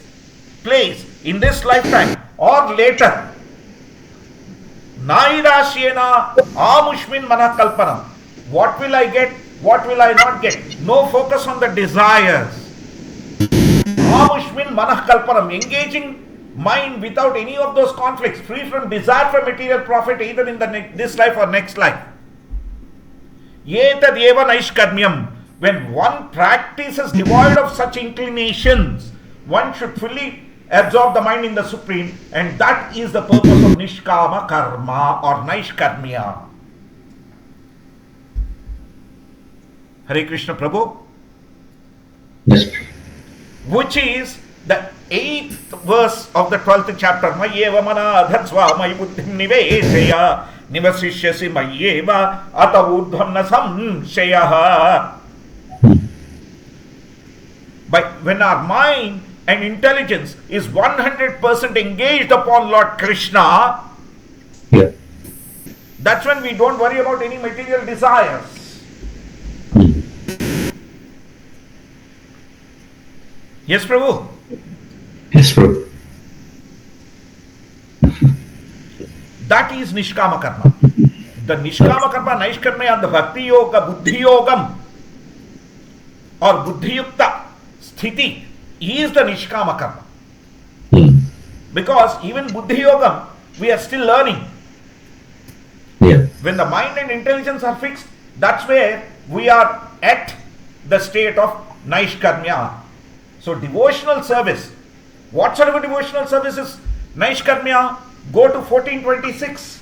place, in this lifetime or later, nairashyena amushmin manah kalpanam. What will I get? What will I not get? No focus on the desires. Amushmin manah kalpanam. Engaging mind without any of those conflicts, free from desire for material profit either in this life or next life. Yetad eva naishkarmyam. When one practices devoid of such inclinations, one should fully absorb the mind in the Supreme, and that is the purpose of Nishkama Karma or Naishkarmya. Hare Krishna Prabhu. Yes. Which is the 8th verse of the 12th chapter. Mayeva mana dhatsva mayi buddhim nivesaya nivasishyasi mayeva atavurdham na samshayaha. But when our mind and intelligence is 100% engaged upon Lord Krishna, Yeah. that's when we don't worry about any material desires. Yes, Prabhu. Yes, Prabhu. That is Nishkama Karma. The Nishkama Karma, Naishkarmya, and the Bhakti Yoga, Buddhi Yogam, or Buddhi Yukta Sthiti is the Nishkama Karma. Because even Buddhi Yogam, we are still learning. Yeah. When the mind and intelligence are fixed, that's where we are at the state of Naishkarmya. So devotional service, what sort of a devotional service is Naishkarmya? Go to 14.26.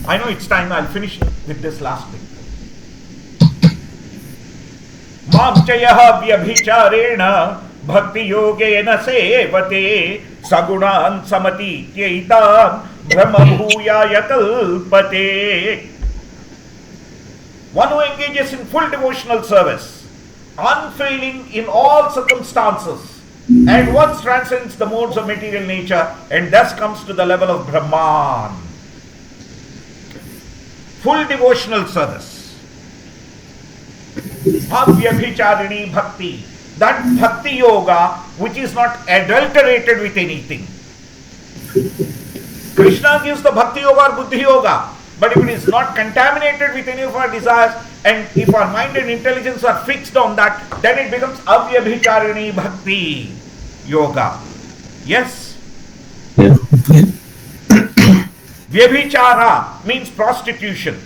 I know it's time, I'll finish with this last bit. Mam chayaha vyabhicharena bhakti yogena sevate sagunan samati tyaitan brahma bhuyaya kalpate. One who engages in full devotional service, unfailing in all circumstances, and once transcends the modes of material nature and thus comes to the level of Brahman. Full devotional service. Avyabhicharini bhakti. That bhakti yoga which is not adulterated with anything. Krishna gives the bhakti yoga or buddhi yoga, but if it is not contaminated with any of our desires, and if our mind and intelligence are fixed on that, then it becomes avyabhicharini bhakti yoga. Yes? Yeah. Vyabhichara means prostitution.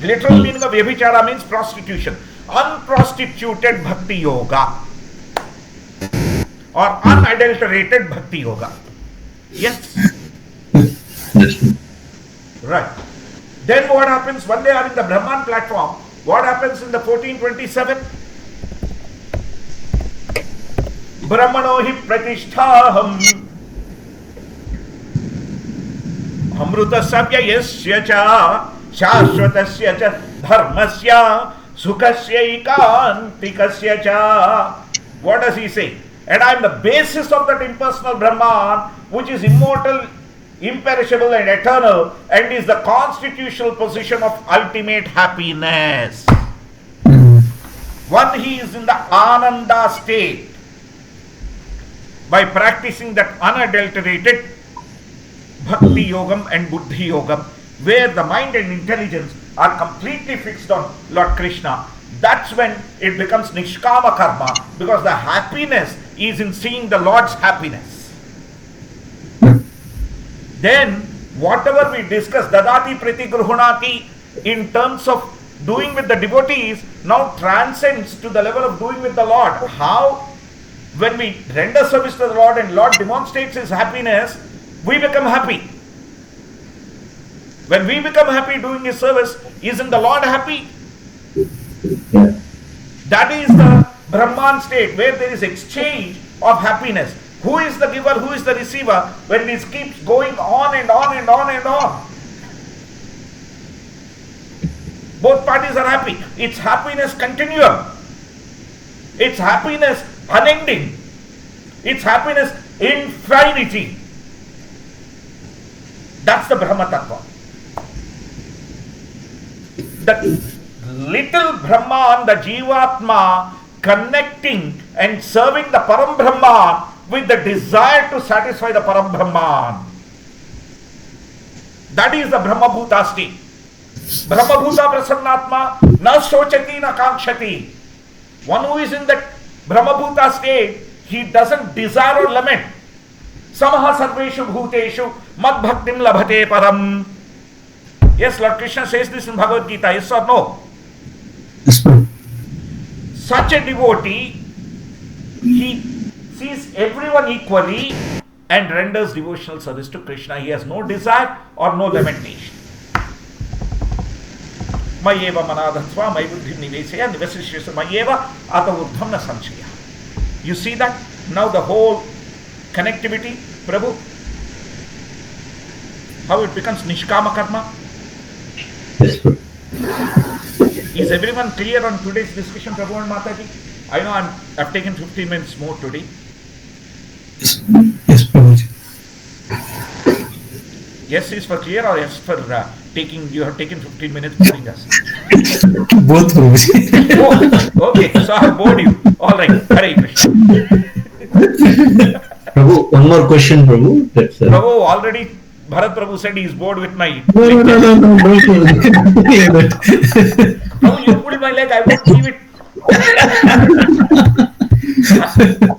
Literal meaning of vyabhichara means prostitution. Unprostituted bhakti yoga or unadulterated bhakti yoga. Yes? Yes. Right. Then what happens when they are in the Brahman platform? What happens in the 14.27? Brahmano hi pratisthaham amruta savyayasya cha shashvatasya cha dharmasya sukhasya ikantikasya cha. What does he say? And I am the basis of that impersonal Brahman, which is immortal, imperishable and eternal, and is the constitutional position of ultimate happiness. One, he is in the Ananda state by practicing that unadulterated Bhakti Yogam and Buddhi Yogam, where the mind and intelligence are completely fixed on Lord Krishna. That's when it becomes Nishkama Karma, because the happiness is in seeing the Lord's happiness. Then Whatever we discuss, dadati priti gruhunati, in terms of doing with the devotees, now transcends to the level of doing with the Lord. How? When we render service to the Lord and Lord demonstrates His happiness, we become happy. When we become happy doing His service, isn't the Lord happy? Yeah. That is the Brahman state where there is exchange of happiness. Who is the giver, who is the receiver, when this keeps going on and on and on and on? Both parties are happy. It's happiness continuum. It's happiness unending. It's happiness infinity. That's the Brahma Tattva. The little Brahman, the Jivatma, connecting and serving the Param Brahman with the desire to satisfy the Param Brahman. That is the Brahma Bhuta state. Brahma Bhuta Prasannatma na sochati na kankshati. One who is in that Brahma Bhuta state, he doesn't desire or lament. Samaha sarveshu bhuteshu mad bhaktim labhate param. Yes, Lord Krishna says this in Bhagavad Gita, yes or no? Yes, Prabhu. Such a devotee, he sees everyone equally and renders devotional service to Krishna. He has no desire or no lamentation. Mayeva manadhatva maybuddhim nivesaya nivasishyasa mayeva atavurdham na sanchaya. You see that? Now the whole connectivity, Prabhu, how it becomes nishkama karma. Yes, Prabhu. Is everyone clear on today's discussion, Prabhu and Mataji? I know I've taken 15 minutes more today. Yes, Prabhuji. Yes is for clear, or yes for you have taken 15 minutes boring us? Both, Prabhuji. Oh, okay, so I have bored you. All right, Hare Krishna. Prabhu, one more question, Prabhu. That's, Prabhu, already Bharat Prabhu said he is bored with my No, don't play that. Prabhu, you pulled my leg, I won't leave it.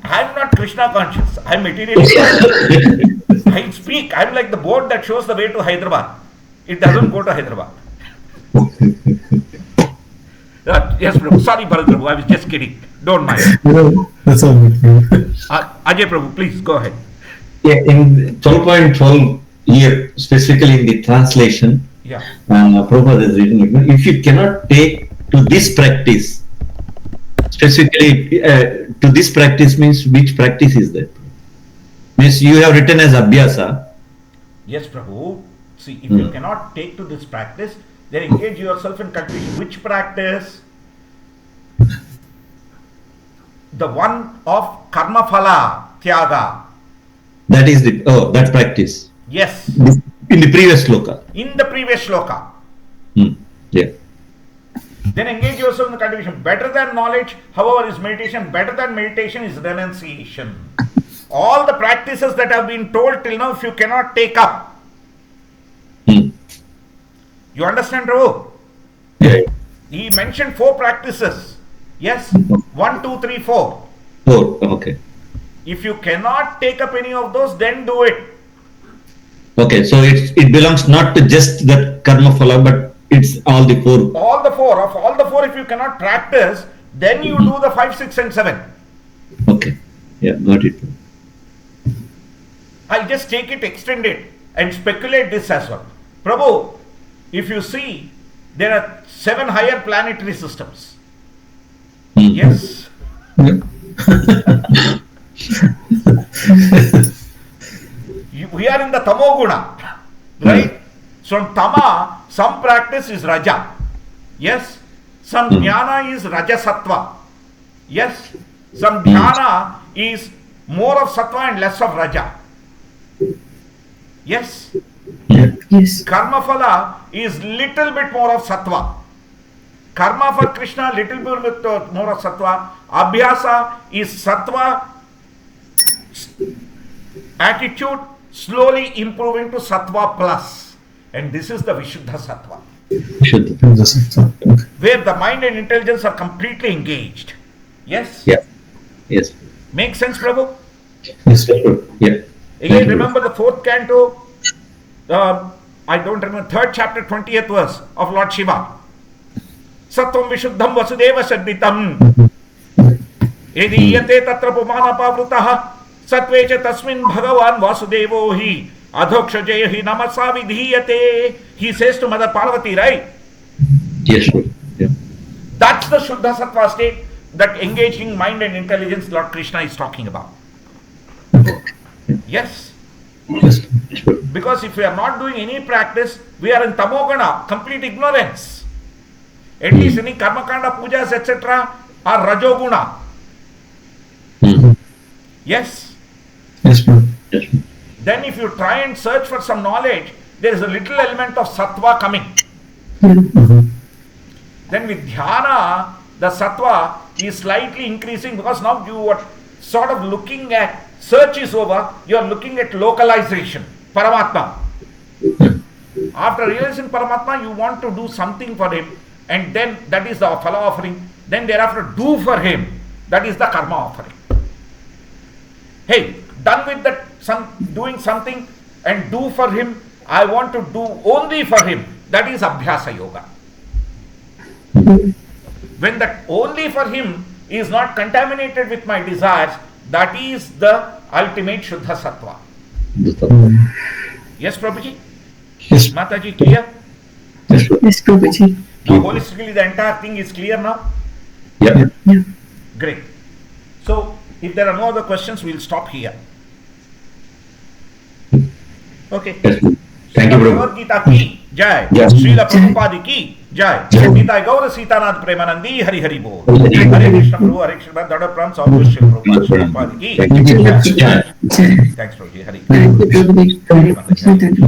I'm not Krishna conscious, I'm materialist. I speak, I'm like the board that shows the way to Hyderabad. It doesn't go to Hyderabad. Yes, Prabhu. Sorry, Bharat Prabhu, I was just kidding. Don't mind. No, that's all good, Prabhu. Ajay Prabhu, please go ahead. yeah, in 12.12 here, specifically in the translation, Yeah. Prabhupada is written, if you cannot take to this practice, specifically to this practice means which practice is that? Means you have written as Abhyasa. Yes, Prabhu. See, if you cannot take to this practice, then engage yourself in cultivation. Which practice? The one of karma phala, tyaga. That is the, that practice. Yes, In the previous sloka. in the previous shloka. Yeah. Then engage yourself in the cultivation. Better than knowledge, however, is meditation. Better than meditation is renunciation. All the practices that have been told till now, if you cannot take up, you understand, Prabhu? Yeah. He mentioned 4 practices. Yes? 1, 2, 3, 4. Okay. If you cannot take up any of those, then do it. Okay, so it belongs not to just that karma phala, but it's all the 4. All the 4. Of all the 4, if you cannot practice, then you do the 5, 6 and 7. Okay. Yeah, got it. I'll just take it, extend it and speculate this as well. Prabhu, if you see, there are 7 higher planetary systems. Yes? Yeah. We are in the Tamo Guna, right? So in Tama, some practice is Raja. Yes? Some Jnana is Raja Sattva. Yes? Some Dhyana is more of Sattva and less of Raja. Yes? Yes. Karma Phala is little bit more of Sattva. Karma for Krishna, little bit more of Sattva. Abhyasa is Sattva attitude, slowly improving to Sattva plus. And this is the Vishuddha Sattva, where the mind and intelligence are completely engaged. Yes? Yeah. Yes. Makes sense, Prabhu? Yes, sir. Yeah. Again, remember the 4th canto. I don't remember, 3rd chapter, 20th verse of Lord Shiva. Sattvam Vishuddham Vasudeva Sadditam. Ediyate tatra pumanapavruta satve cha tasmin bhagavan vasudevo hi adhoksha jayahi namasa vidhiyate. He says to Mother Parvati, right? Yes, sure. Yeah. That's the Shuddha Sattva state, that engaging mind and intelligence Lord Krishna is talking about. Yes. Yes, sure. Because if we are not doing any practice, we are in tamogana, complete ignorance. At least any karmakanda, pujas, etc. are rajoguna. Mhm. Yes. Yes, Prabhu. Yes, sure. Then if you try and search for some knowledge, there is a little element of sattva coming. Then with dhyana, the sattva is slightly increasing, because now you are sort of looking at, search is over, you are looking at localization, Paramatma. After realizing Paramatma, you want to do something for him, and then that is the phala offering. Then thereafter do for him, that is the karma offering. Hey, done with that, doing something and do for him, I want to do only for him, that is Abhyasa Yoga. When that only for him is not contaminated with my desires, that is the ultimate Shuddha Sattva. Yes, Prabhuji? Yes. Mataji, clear? Yes, Prabhu. Yes, Prabhuji. Now, holistically, the entire thing is clear now? Yeah. Yeah. Great. So, if there are no other questions, we'll stop here. Okay. Yes. Thank you, Prabhu. Bhagavad Gita ki jai. Yes. Srila Prabhupada ki jai. Jai. Nitai Gaura Sitanath Premanandi Hari Hari Bol. Hari Hari Hare Bol. Krishna Prabhu, Hare Krishna, Dada Pram, Sadhu Shri Prabhupada ki. Thank you. Jai. Yeah. Thanks, Prabhuji. Hari. Thank you, Prabhuji. Hare Krishna, thank you.